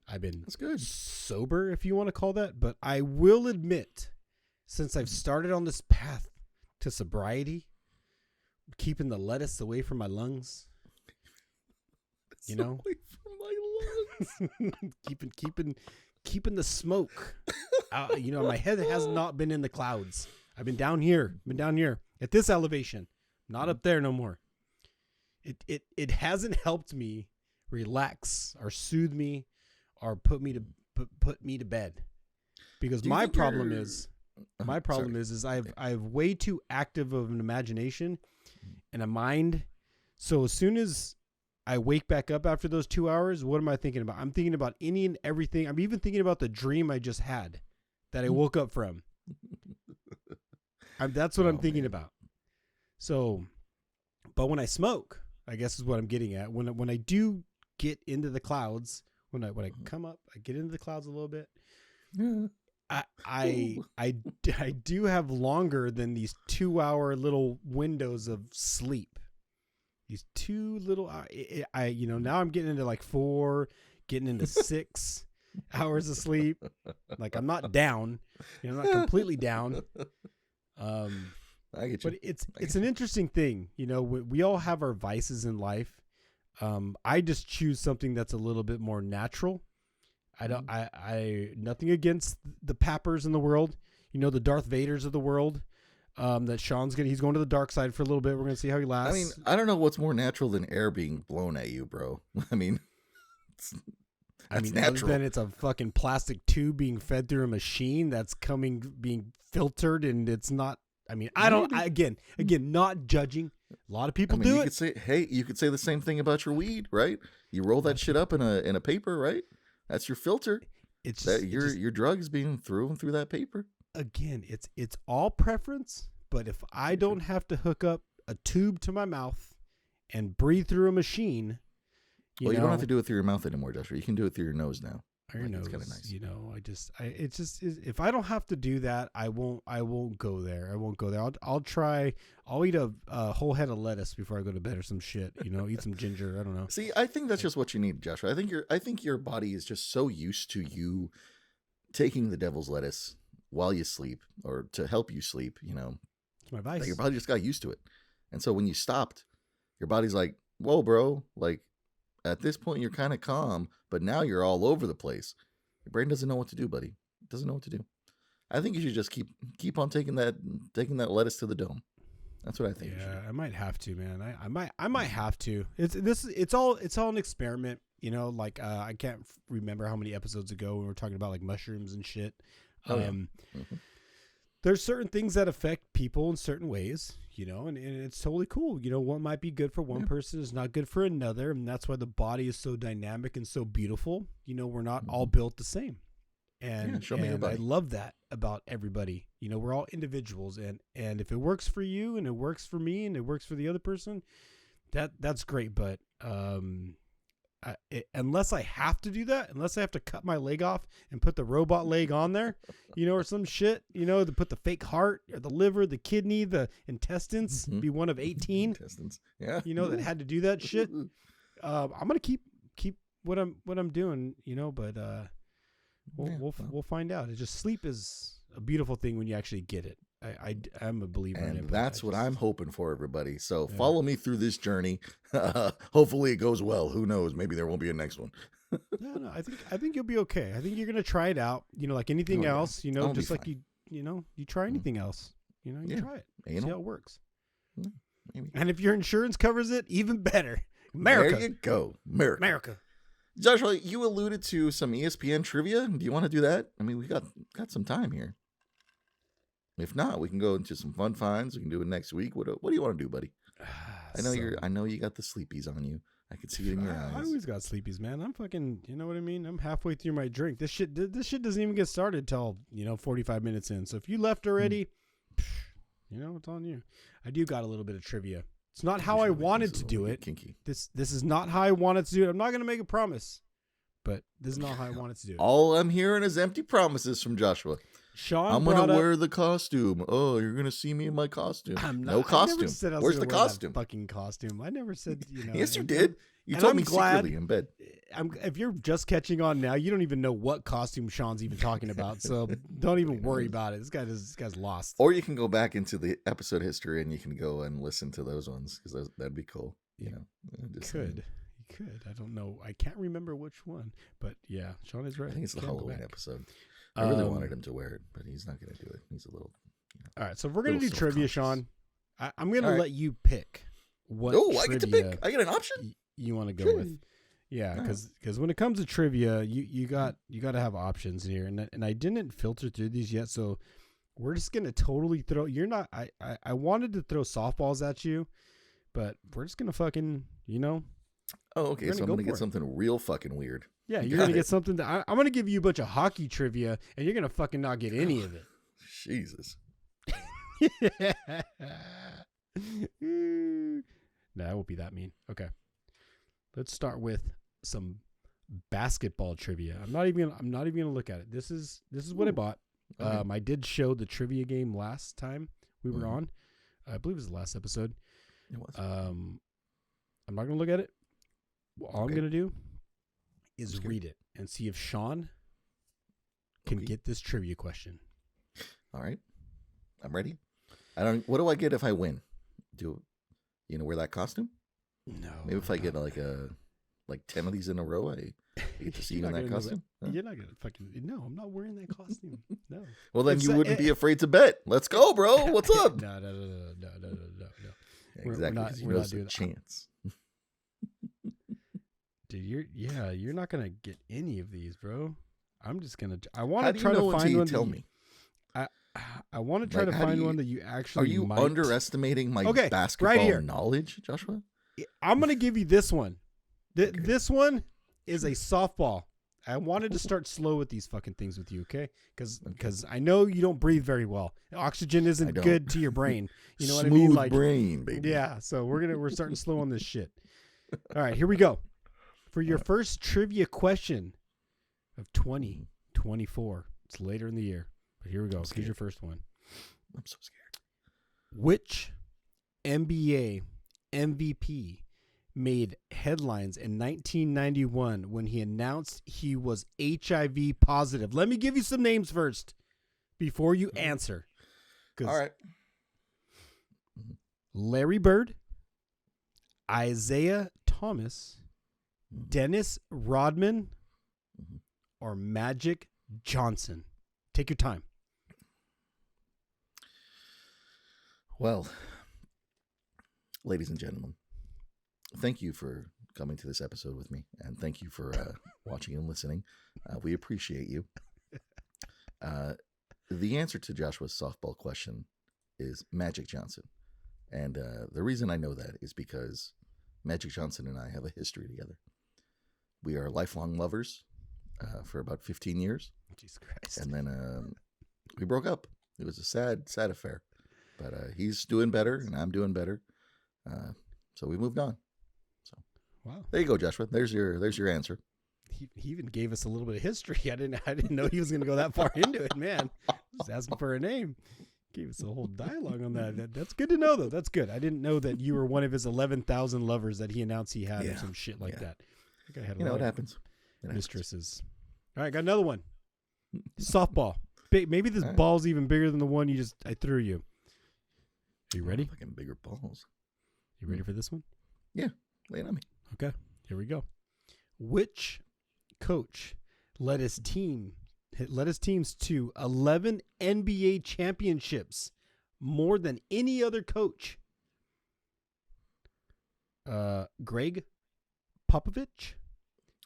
I've been That's good. Sober, if you want to call that. But I will admit, since I've started on this path to sobriety, keeping the lettuce away from my lungs, away from my lungs, keeping the smoke out. My head has not been in the clouds. I've been down here. At this elevation, not up there no more. It hasn't helped me relax or soothe me or put me to bed. Because my problem is I have way too active of an imagination and a mind. So as soon as I wake back up after those 2 hours, what am I thinking about? I'm thinking about any and everything. I'm even thinking about the dream I just had that I woke up from. That's what I'm thinking about. So, but when I smoke, I guess is what I'm getting at. When I do get into the clouds, when I come up, I get into the clouds a little bit. I do have longer than these 2 hour little windows of sleep. These 2 little, now I'm getting into like 4, getting into 6 hours of sleep. Like I'm not down, I'm not completely down. I get you. But it's an interesting thing. We all have our vices in life. I just choose something that's a little bit more natural. I nothing against the Pappers in the world, the Darth Vaders of the world. That he's going to the dark side for a little bit. We're going to see how he lasts. I mean, I don't know what's more natural than air being blown at you, bro. I mean, natural. Other than it's a fucking plastic tube being fed through a machine that's being filtered, and it's not. I mean, again, not judging. A lot of people do it. You could say the same thing about your weed, right? You roll that shit up in a paper, right? That's your filter. It's your drugs being through that paper. Again, it's all preference, but if I don't have to hook up a tube to my mouth and breathe through a machine, you don't have to do it through your mouth anymore, Joshua. You can do it through your nose now. Your nose, kind of nice. If I don't have to do that, I won't go there. I won't go there. I'll eat a whole head of lettuce before I go to bed or some shit. Eat some ginger. I don't know. See, I think that's just what you need, Joshua. I think your body is just so used to you taking the devil's lettuce while you sleep or to help you sleep, It's my vice. Your body just got used to it. And so when you stopped, your body's like, whoa, bro, like at this point you're kind of calm, but now you're all over the place. Your brain doesn't know what to do, buddy. It doesn't know what to do. I think you should just keep on taking that lettuce to the dome. That's what I think. Yeah, I might have to, man. I might have to. It's all an experiment, I can't remember how many episodes ago we were talking about like mushrooms and shit. There's certain things that affect people in certain ways, and it's totally cool. What might be good for one person is not good for another. And that's why the body is so dynamic and so beautiful. We're not all built the same. And, I love that about everybody. We're all individuals, and if it works for you and it works for me and it works for the other person, that's great. But, unless I have to do that, unless I have to cut my leg off and put the robot leg on there, or some shit, to put the fake heart or the liver, the kidney, the intestines, be one of 18 intestines, that had to do that shit. I'm gonna keep what I'm doing, but we'll find out. It's just sleep is a beautiful thing when you actually get it. I'm a believer in it. And that's what I'm hoping for, everybody. So follow me through this journey. Hopefully it goes well. Who knows? Maybe there won't be a next one. No, I think you'll be okay. I think you're gonna try it out. Like anything else. Just like you try anything else. You try it. See how it works. Maybe. And if your insurance covers it, even better. America. There you go, America. Joshua, you alluded to some ESPN trivia. Do you want to do that? I mean, we got some time here. If not, we can go into some fun finds. We can do it next week. What do you want to do, buddy? I know you got the sleepies on you. I can see it in your eyes. I always got sleepies, man. I'm fucking, you know what I mean? I'm halfway through my drink. This shit doesn't even get started till 45 minutes in. So if you left already, it's on you. I do got a little bit of trivia. It's not how I wanted to do it. Kinky. This is not how I wanted to do it. I'm not going to make a promise, but this is not how I wanted to do it. All I'm hearing is empty promises from Joshua. Sean, I'm gonna wear the costume. Oh, you're gonna see me in my costume. No costume. I never said I was Where's the wear that costume? fucking costume. I never said. Yes, you did. You told me secretly in bed. If you're just catching on now, you don't even know what costume Sean's even talking about. So don't even worry about it. This guy's lost. Or you can go back into the episode history and you can go and listen to those ones because that'd be cool. You could. I don't know. I can't remember which one, but yeah, Sean is right. I think it's the Halloween episode. I really wanted him to wear it, but he's not going to do it. He's a little. All right, so if we're going to do trivia, Sean, I'm going to let you pick what. Oh, I get to pick. I get an option. You want to go with? Yeah, All right. because when it comes to trivia, you got to have options here, and I didn't filter through these yet, so we're just gonna totally throw. You're not. I wanted to throw softballs at you, but we're just gonna fucking Oh, okay. We're So gonna I'm go gonna get for it. something real fucking weird. Yeah, you're Got gonna it. get something that I'm gonna give you a bunch of hockey trivia, and you're gonna fucking not get any of it. Jesus. Nah, I won't be that mean. Okay, let's start with some basketball trivia. I'm not even gonna look at it. This is what I Ooh. bought. Okay. I did show the trivia game last time we were Mhm. on. I believe it was the last episode. It was. I'm not gonna look at it. All I'm Okay. gonna do is scared. read it and see if Sean can Okay. get this trivia question. All right. I'm ready. What do I get if I win? Do wear that costume? No, Maybe if I get like 10 of these in a row, I get to see you You're in not that gonna know costume. Huh? You're not gonna fucking. No, I'm not wearing that costume. No. Well, then It's you a- wouldn't be afraid to bet. Let's go, bro. What's up? No. We're Exactly. not- Because you we're know not it's a doing that. chance. Dude, you're not gonna get any of these, bro. I'm just gonna. I want How to do try you know to until find you one. tell me? I want to try Like, to how do find you- one that you Are actually. you might. underestimating my Okay, right basketball here. knowledge, Joshua? I'm gonna give you this one. Okay. This one is a softball. I wanted to start slow with these fucking things with you, okay? Because I know you don't breathe very well. Oxygen I isn't don't. good to your brain. You know what I Smooth mean? Like, brain, baby. yeah. So we're starting slow on this shit. All right, here we go. For your first trivia question of 2024. It's later in the year, but here we go. Here's your first one. I'm so scared. Which NBA MVP made headlines in 1991 when he announced he was HIV positive? Let me give you some names first before you answer. 'Cause All right. Larry Bird, Isaiah Thomas, Dennis Rodman, Mhm. or Magic Johnson. Take your time. Well, ladies and gentlemen, thank you for coming to this episode with me, and thank you for watching and listening. We appreciate you. The answer to Joshua's softball question is Magic Johnson. And the reason I know that is because Magic Johnson and I have a history together. We are lifelong lovers for about 15 years. Jesus Christ. And then we broke up. It was a sad, sad affair. But he's doing better, and I'm doing better. So we moved on. So Wow. there you go, Joshua. There's your answer. He even gave us a little bit of history. I didn't know he was going to go that far into it, man. Just asking for a name. Gave us a whole dialogue on that. That's good to know, though. That's good. I didn't know that you were one of his 11,000 lovers that he announced he had, or Yeah. some shit like Yeah. that. I think I had a You know, lot it of happens. It happens. mistresses. All right, got another one. Softball. Maybe this All right. ball's even bigger than the one I threw you. Are you ready? Fucking bigger balls. You ready for this one? Lay it on me. Okay, here we go. Which coach led his teams to 11 NBA championships, more than any other coach? Greg Popovich,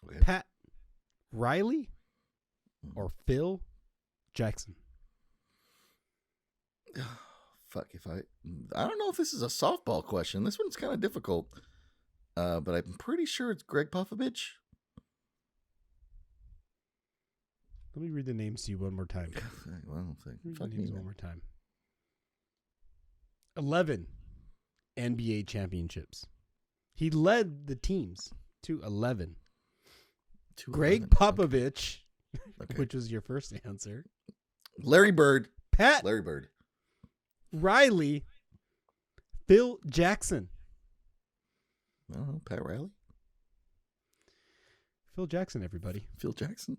Okay. Pat Riley, or Phil Jackson? Fuck, I don't know if this is a softball question. This one's kind of difficult. But I'm pretty sure it's Greg Popovich. Let me read the names to you one more time. Well, Read fuck the me, names man. one more time. 11 NBA championships. He led the teams to 11. Two Greg 11. Popovich, Okay. which was your first answer. Larry Bird. Pat Larry Bird. Riley, Phil Jackson. I don't know. Pat Riley. Phil Jackson, everybody. Phil Jackson.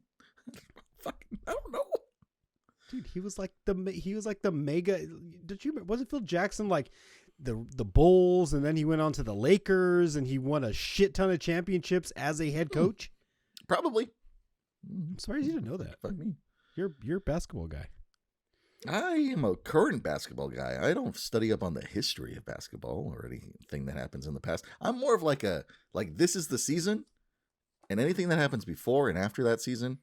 Fucking, I don't know. Dude, he was like the mega. Wasn't Phil Jackson like the Bulls, and then he went on to the Lakers, and he won a shit ton of championships as a head coach? Probably. I'm surprised you didn't know that. Fuck me. You're a basketball guy. I am a current basketball guy. I don't study up on the history of basketball or anything that happens in the past. I'm more of like this is the season. And anything that happens before and after that season,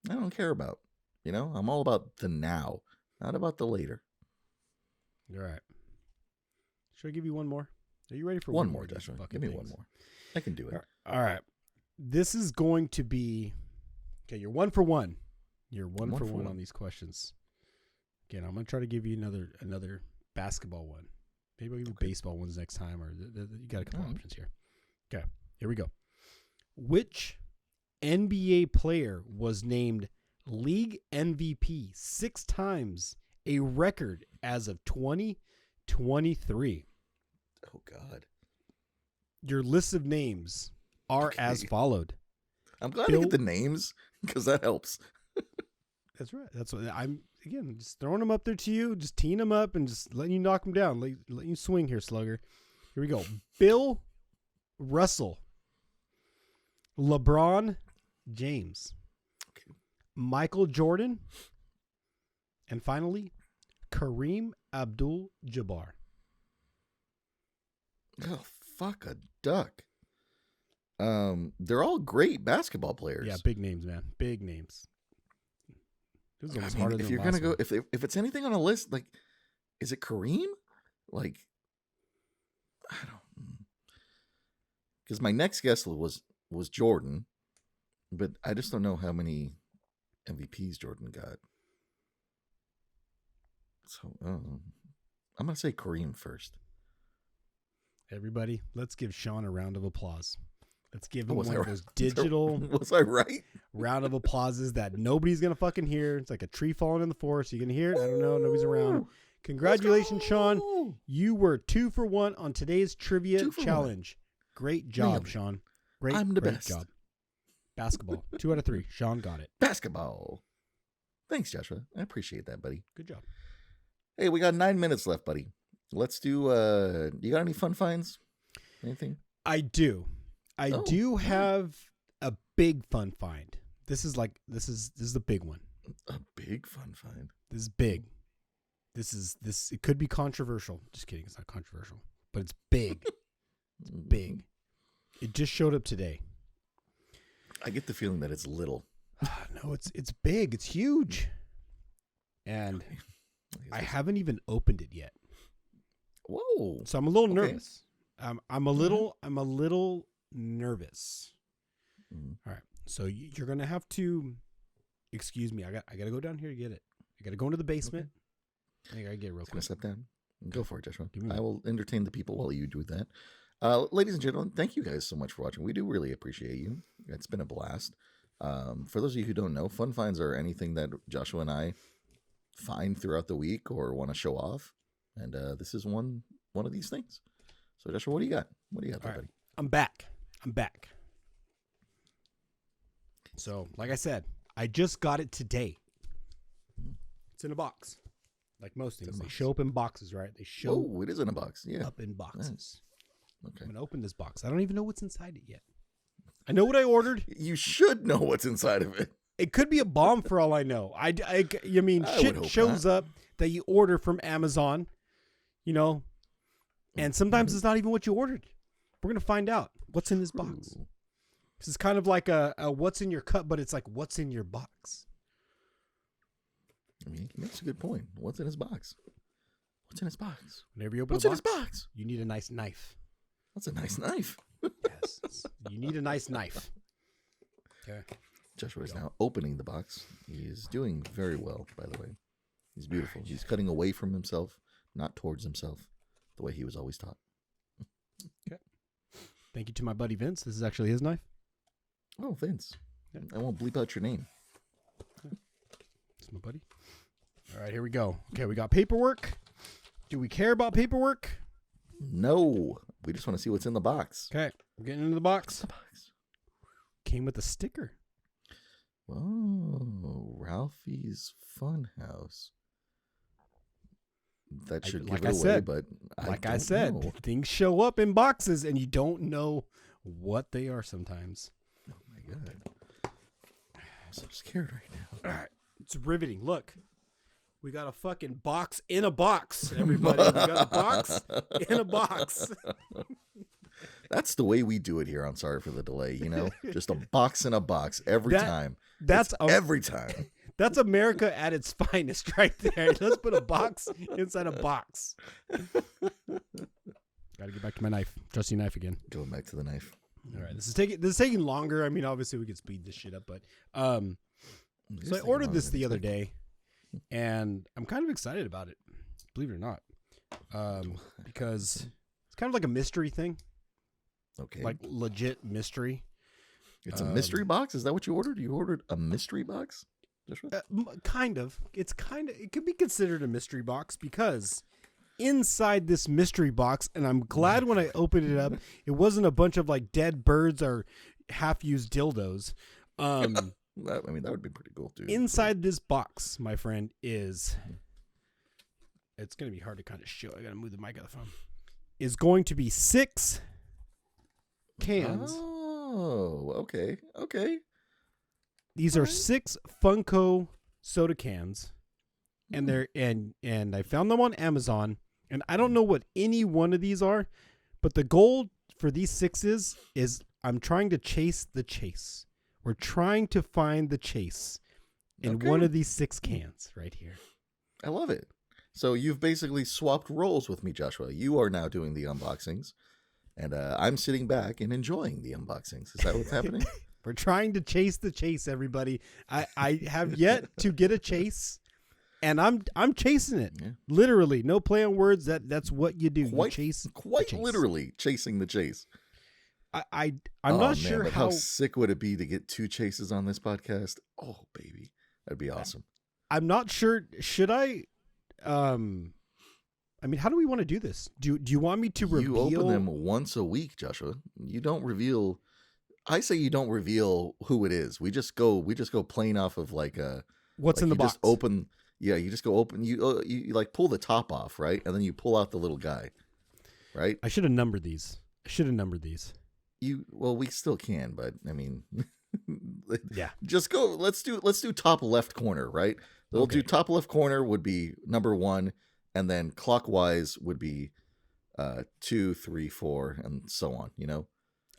I don't care about. I'm all about the now, not about the later. All right. Should I give you one more? Are you ready for one more, Joshua? Give me one more. I can do it. All right. This is going to be... Okay, you're 1 for 1. You're one for one on these questions. Again, I'm going to try to give you another basketball one. Maybe I'll give you baseball ones next time, or you got a couple options here. Okay, here we go. Which NBA player was named League MVP 6 times, a record as of 2023? Oh, God. Your list of names are as followed. I'm glad to get the names because that helps. That's right. That's what I'm, again, just throwing them up there to you, just teeing them up and just letting you knock them down. Letting you swing here, slugger. Here we go. Bill Russell. LeBron James. Okay. Michael Jordan. And finally, Kareem Abdul-Jabbar. Oh, fuck a duck. They're all great basketball players. Yeah, big names, man. Big names. This is almost harder than if you're gonna go, if it's anything on a list, like, is it Kareem? Like, I don't, because my next guess was Jordan, but I just don't know how many MVPs Jordan got. So I'm gonna say Kareem first. Everybody, let's give Sean a round of applause. Let's give him one of those right? digital Was I right? round of applauses that nobody's going to fucking hear. It's like a tree falling in the forest. You can hear it. I don't know. Nobody's around. Congratulations, Sean. You were 2 for 1 on today's trivia challenge. Great job, Sean. I'm the great best. Job. Basketball. 2 out of 3. Sean got it. Basketball. Thanks, Joshua. I appreciate that, buddy. Good job. Hey, we got 9 minutes left, buddy. Let's do, you got any fun finds? Anything? I do. I do have a big fun find. This is the big one. A big fun find. This is big. This it could be controversial. Just kidding, it's not controversial. But it's big. It's big. It just showed up today. I get the feeling that it's little. No, it's big. It's huge. And I haven't even opened it yet. Whoa. So I'm a little nervous. I'm a little nervous. All right. So you're going to have to excuse me. I got to go down here to get it. I got to go into the basement. I got to get it real quick. Step down. Go for it, Joshua. I will entertain the people while you do that. Ladies and gentlemen, thank you guys so much for watching. We do really appreciate you. It's been a blast. For those of you who don't know, fun finds are anything that Joshua and I find throughout the week or want to show off. And this is one of these things. So Joshua, what do you got? What do you got there, buddy? I'm back. So, like I said, I just got it today. It's in a box. Like most things, they show up in boxes, right? They show it is in a box. Yeah. up in boxes. Okay. I'm going to open this box. I don't even know what's inside it yet. I know what I ordered. You should know what's inside of it. It could be a bomb for all I know. I mean, shit shows up that you order from Amazon, and sometimes it's not even what you ordered. We're going to find out what's in this box. This is kind of like a what's in your cup, but it's like what's in your box. I mean, that's a good point. What's in his box? What's in his box? Whenever you open What's in his box? You need a nice knife. That's a nice knife. Yes. You need a nice knife. Okay. Joshua is now opening the box. He is doing very well, by the way. He's beautiful. He's cutting away from himself, not towards himself, the way he was always taught. Okay. Thank you to my buddy Vince. This is actually his knife. Oh, Vince. Yeah. I won't bleep out your name. It's my buddy. All right, here we go. Okay, we got paperwork. Do we care about paperwork? No. We just want to see what's in the box. Okay, we're getting into the box. The box. Came with a sticker. Oh, Ralphie's Funhouse. That should give like it I away, said, but I said, know. things show up in boxes and you don't know what they are sometimes. Oh my God. I'm so scared right now. All right, it's riveting. Look, we got a fucking box in a box, everybody. We got a box in a box. That's the way we do it here on Sorry for the Delay. Just a box in a box every time. Every time. That's America at its finest, right there. Let's put a box inside a box. Got to get back to my knife, trusty knife again. Going back to the knife. All right, this is taking longer. I mean, obviously we could speed this shit up, but so I ordered this the other day, and I'm kind of excited about it, believe it or not, because it's kind of like a mystery thing. Okay. Like legit mystery. It's a mystery box? Is that what you ordered? You ordered a mystery box? Kind of. It could be considered a mystery box because inside this mystery box, and I'm glad when I opened it up, it wasn't a bunch of like dead birds or half-used dildos. That would be pretty cool too. Inside this box, my friend, it's going to be hard to kind of show. I got to move the mic out of the phone. Is going to be 6 cans. Oh, okay. These are 6 Funko soda cans, and they're and I found them on Amazon, and I don't know what any one of these are, but the goal for these 6 is I'm trying to chase the chase. We're trying to find the chase in one of these 6 cans right here. I love it. So you've basically swapped roles with me, Joshua. You are now doing the unboxings, and I'm sitting back and enjoying the unboxings. Is that what's happening? We're trying to chase the chase, everybody. I have yet to get a chase, and I'm chasing it. Yeah. Literally, no play on words. That's what you do. You chase quite literally chasing the chase. I'm not sure how sick would it be to get 2 chases on this podcast? Oh, baby, that'd be awesome. I'm not sure. Should I? I mean, how do we want to do this? Do you want me to reveal? You open them once a week, Joshua. You don't reveal. I say you don't reveal who it is. We just go plain off of like what's in the box. You just go open. You like pull the top off, right, and then you pull out the little guy, right? I should have numbered these. We still can, but I mean, yeah. Just go. Let's do top left corner, right? We'll do top left corner would be number 1, and then clockwise would be 2, 3, 4, and so on.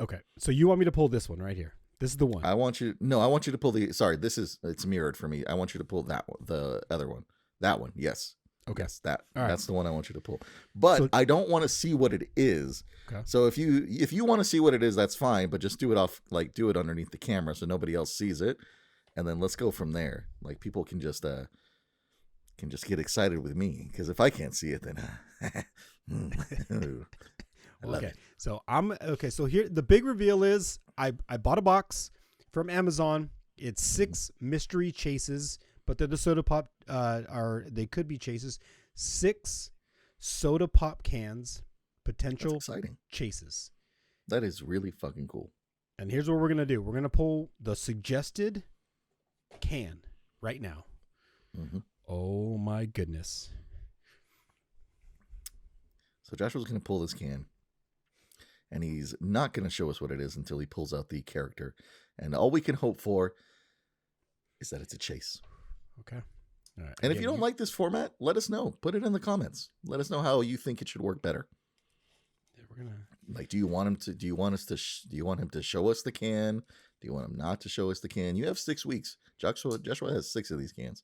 Okay. So you want me to pull this one right here? This is the one. I want you to pull it's mirrored for me. I want you to pull that one, the other one. That one, yes. Okay. Yes, that's the one I want you to pull. But I don't want to see what it is. Okay. So if you want to see what it is, that's fine, but just do it underneath the camera so nobody else sees it. And then let's go from there. Like people can just get excited with me, because if I can't see it, then I love it. So So here the big reveal is I bought a box from Amazon. It's 6 mystery chases, but they're the soda pop. They could be chases. 6 soda pop cans, potential chases. That is really fucking cool. And here's what we're gonna do. We're gonna pull the suggested can right now. Mm-hmm. Oh my goodness. So Joshua's going to pull this can, and he's not going to show us what it is until he pulls out the character. And all we can hope for is that it's a chase. Okay. All right. And if you don't like this format, let us know. Put it in the comments. Let us know how you think it should work better. Yeah, we're gonna. Like, do you want him to show us the can? Do you want him not to show us the can? You have 6 weeks. Joshua has 6 of these cans.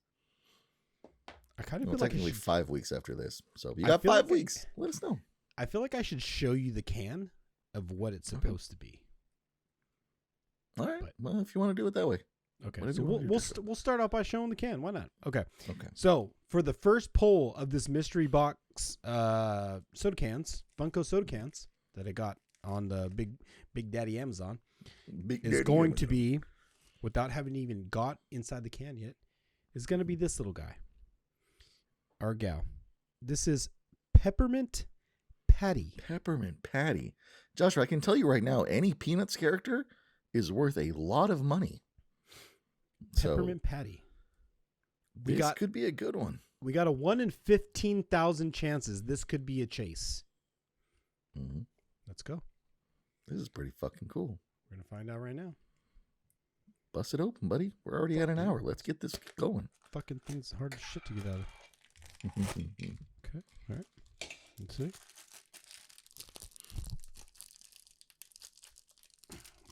I kind of feel like technically 5 weeks after this. So if you got 5 weeks, let us know. I feel like I should show you the can of what it's supposed to be. All right. Well, if you want to do it that way. Okay. So we'll start out by showing the can. Why not? Okay. Okay. So for the first poll of this mystery box soda cans, Funko soda cans that I got on the Big Daddy Amazon, is going to be, without having even got inside the can yet, is going to be this little guy. Our gal. This is Peppermint Patty. Peppermint Patty. Joshua, I can tell you right now, any Peanuts character is worth a lot of money. Peppermint Patty. This could be a good one. We got a 1 in 15,000 chances this could be a chase. Mm-hmm. Let's go. This is pretty fucking cool. We're going to find out right now. Bust it open, buddy. We're already at an hour. Let's get this going. Fucking thing's hard as shit to get out of. Okay. All right. Let's see.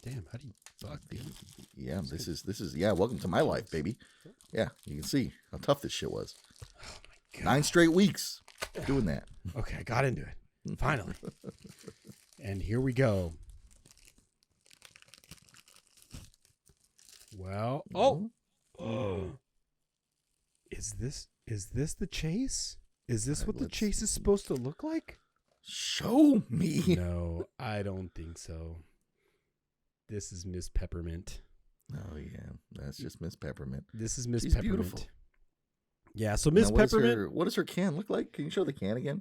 Damn, how do you fuck, dude? Yeah, this is yeah, welcome to my life, baby. Yeah, you can see how tough this shit was. Oh my god. 9 straight weeks doing that. Okay, I got into it. Finally. And here we go. Well, oh. Is this the chase? Is this what the chase is supposed to look like? Show me. No, I don't think so. This is Miss Peppermint. Oh yeah, that's just Miss Peppermint. This is Miss She's Peppermint. beautiful. Yeah, so Miss Peppermint. What does her can look like? Can you show the can again?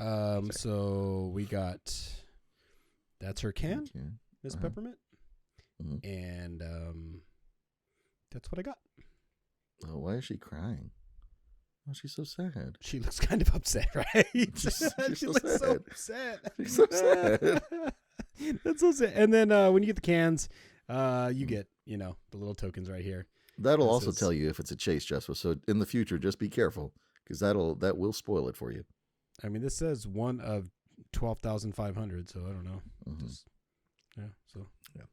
So we got. That's her can, Miss Peppermint, and that's what I got. Oh, why is she crying? Oh, she's so sad. She looks kind of upset, right? She's she so looks sad. so upset. She's so sad. That's so sad. And then when you get the cans, you get the little tokens right here. That'll also tell you if it's a chase, Joshua. So in the future, just be careful because that will spoil it for you. I mean, this says one of 12,500, so I don't know. Yeah.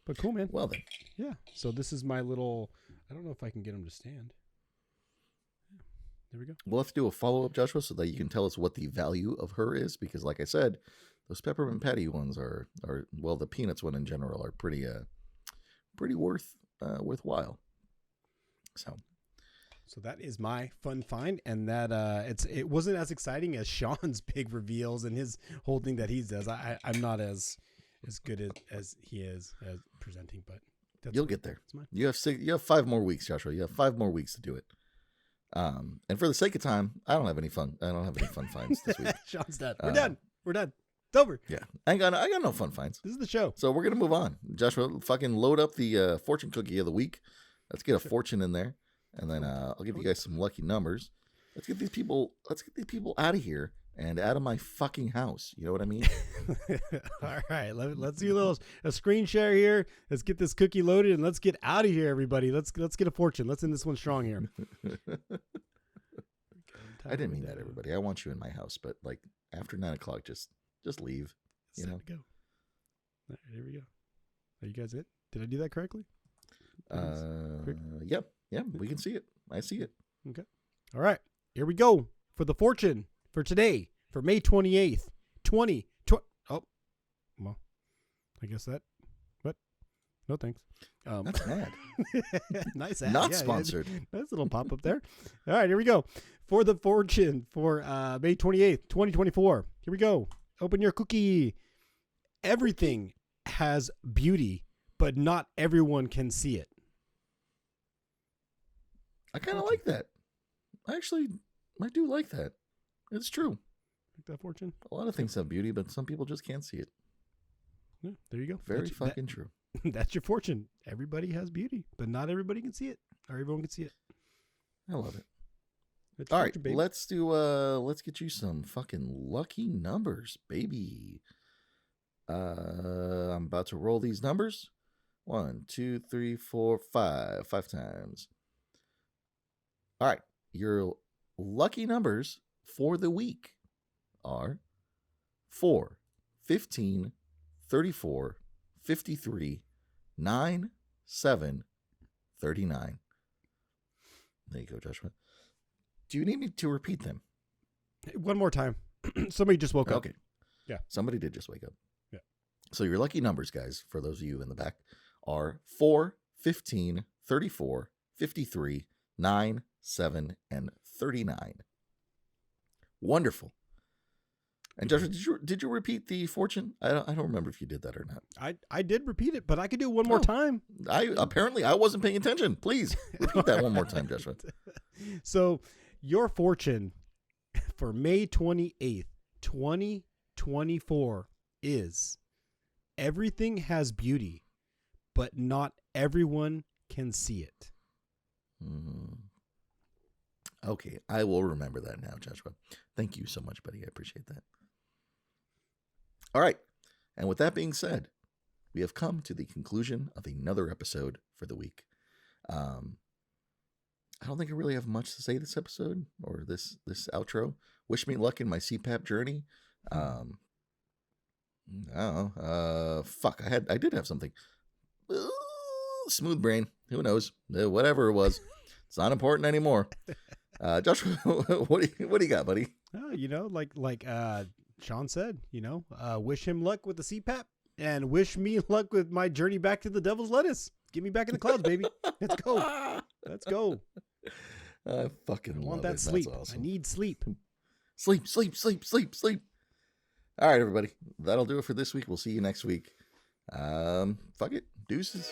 But cool, man. Well then. Yeah. So this is my little. I don't know if I can get them to stand. Yeah. There we go. We'll have to do a follow-up, Joshua, so that you can tell us what the value of her is, because like I said, those peppermint patty ones are well, the peanuts one in general are pretty worthwhile. So that is my fun find, and that it wasn't as exciting as Sean's big reveals and his whole thing that he does. I'm not as good as he is at presenting, but you'll get there. You have 5 more weeks, Joshua. You have 5 more weeks to do it. And for the sake of time, I don't have any fun finds this week. Sean's done. We're done. It's over. Yeah, I got no fun finds. This is the show. So we're gonna move on. Joshua, fucking load up the fortune cookie of the week. Let's get a fortune in there, and then I'll give you guys some lucky numbers. Let's get these people out of here and out of my fucking house. You know what I mean? All right, let's do a screen share here. Let's get this cookie loaded and let's get out of here, everybody. Let's get a fortune. Let's end this one strong here. I didn't mean that, everybody. I want you in my house, but like after 9 o'clock, just leave. It's time to go. All right, here we go. Are you guys it? Did I do that correctly? Yep. Yeah, we can see it. I see it. Okay. All right. Here we go for the fortune for today, for May 28th, 2020. Oh, well, I guess that. What? No thanks. That's mad. Nice ad. Not sponsored. Nice little pop up there. All right, here we go. For the fortune for May 28th, 2024. Here we go. Open your cookie. Everything has beauty, but not everyone can see it. I kind of like that. I do like that. It's true. Like that fortune? A lot of things have beauty, but some people just can't see it. Yeah, there you go. Very fucking true. That's your fortune. Everybody has beauty, but not everybody can see it, or everyone can see it. I love it. That's all right, fortune, baby. let's get you some fucking lucky numbers, baby. I'm about to roll these numbers. 1, 2, 3, 4, 5. 5 times. All right. Your lucky numbers for the week are 4, 15, 34, 53, 9, 7, 39. There you go, Joshua. Do you need me to repeat them? One more time. Somebody just woke up. Okay. Yeah. Somebody did just wake up. Yeah. So your lucky numbers, guys, for those of you in the back, are 4, 15, 34, 53, 9, 7, and 39. Wonderful. And Joshua, did you repeat the fortune? I don't remember if you did that or not. I did repeat it, but I could do it one more time. I wasn't paying attention. Please repeat that one more time, Joshua. So your fortune for May 28th, 2024 is everything has beauty, but not everyone can see it. Okay, I will remember that now, Joshua. Thank you so much, buddy. I appreciate that. All right. And with that being said, we have come to the conclusion of another episode for the week. I don't think I really have much to say this episode or this outro. Wish me luck in my CPAP journey. I don't know. Fuck, I did have something. Smooth brain. Who knows? Whatever it was. It's not important anymore. Joshua, what do you got, buddy? Like Sean said, wish him luck with the CPAP and wish me luck with my journey back to the devil's lettuce. Get me back in the clouds, baby. Let's go. Let's go. I fucking I want love that it. sleep. That's awesome. I need sleep. Sleep. All right, everybody. That'll do it for this week. We'll see you next week. Fuck it. Deuces.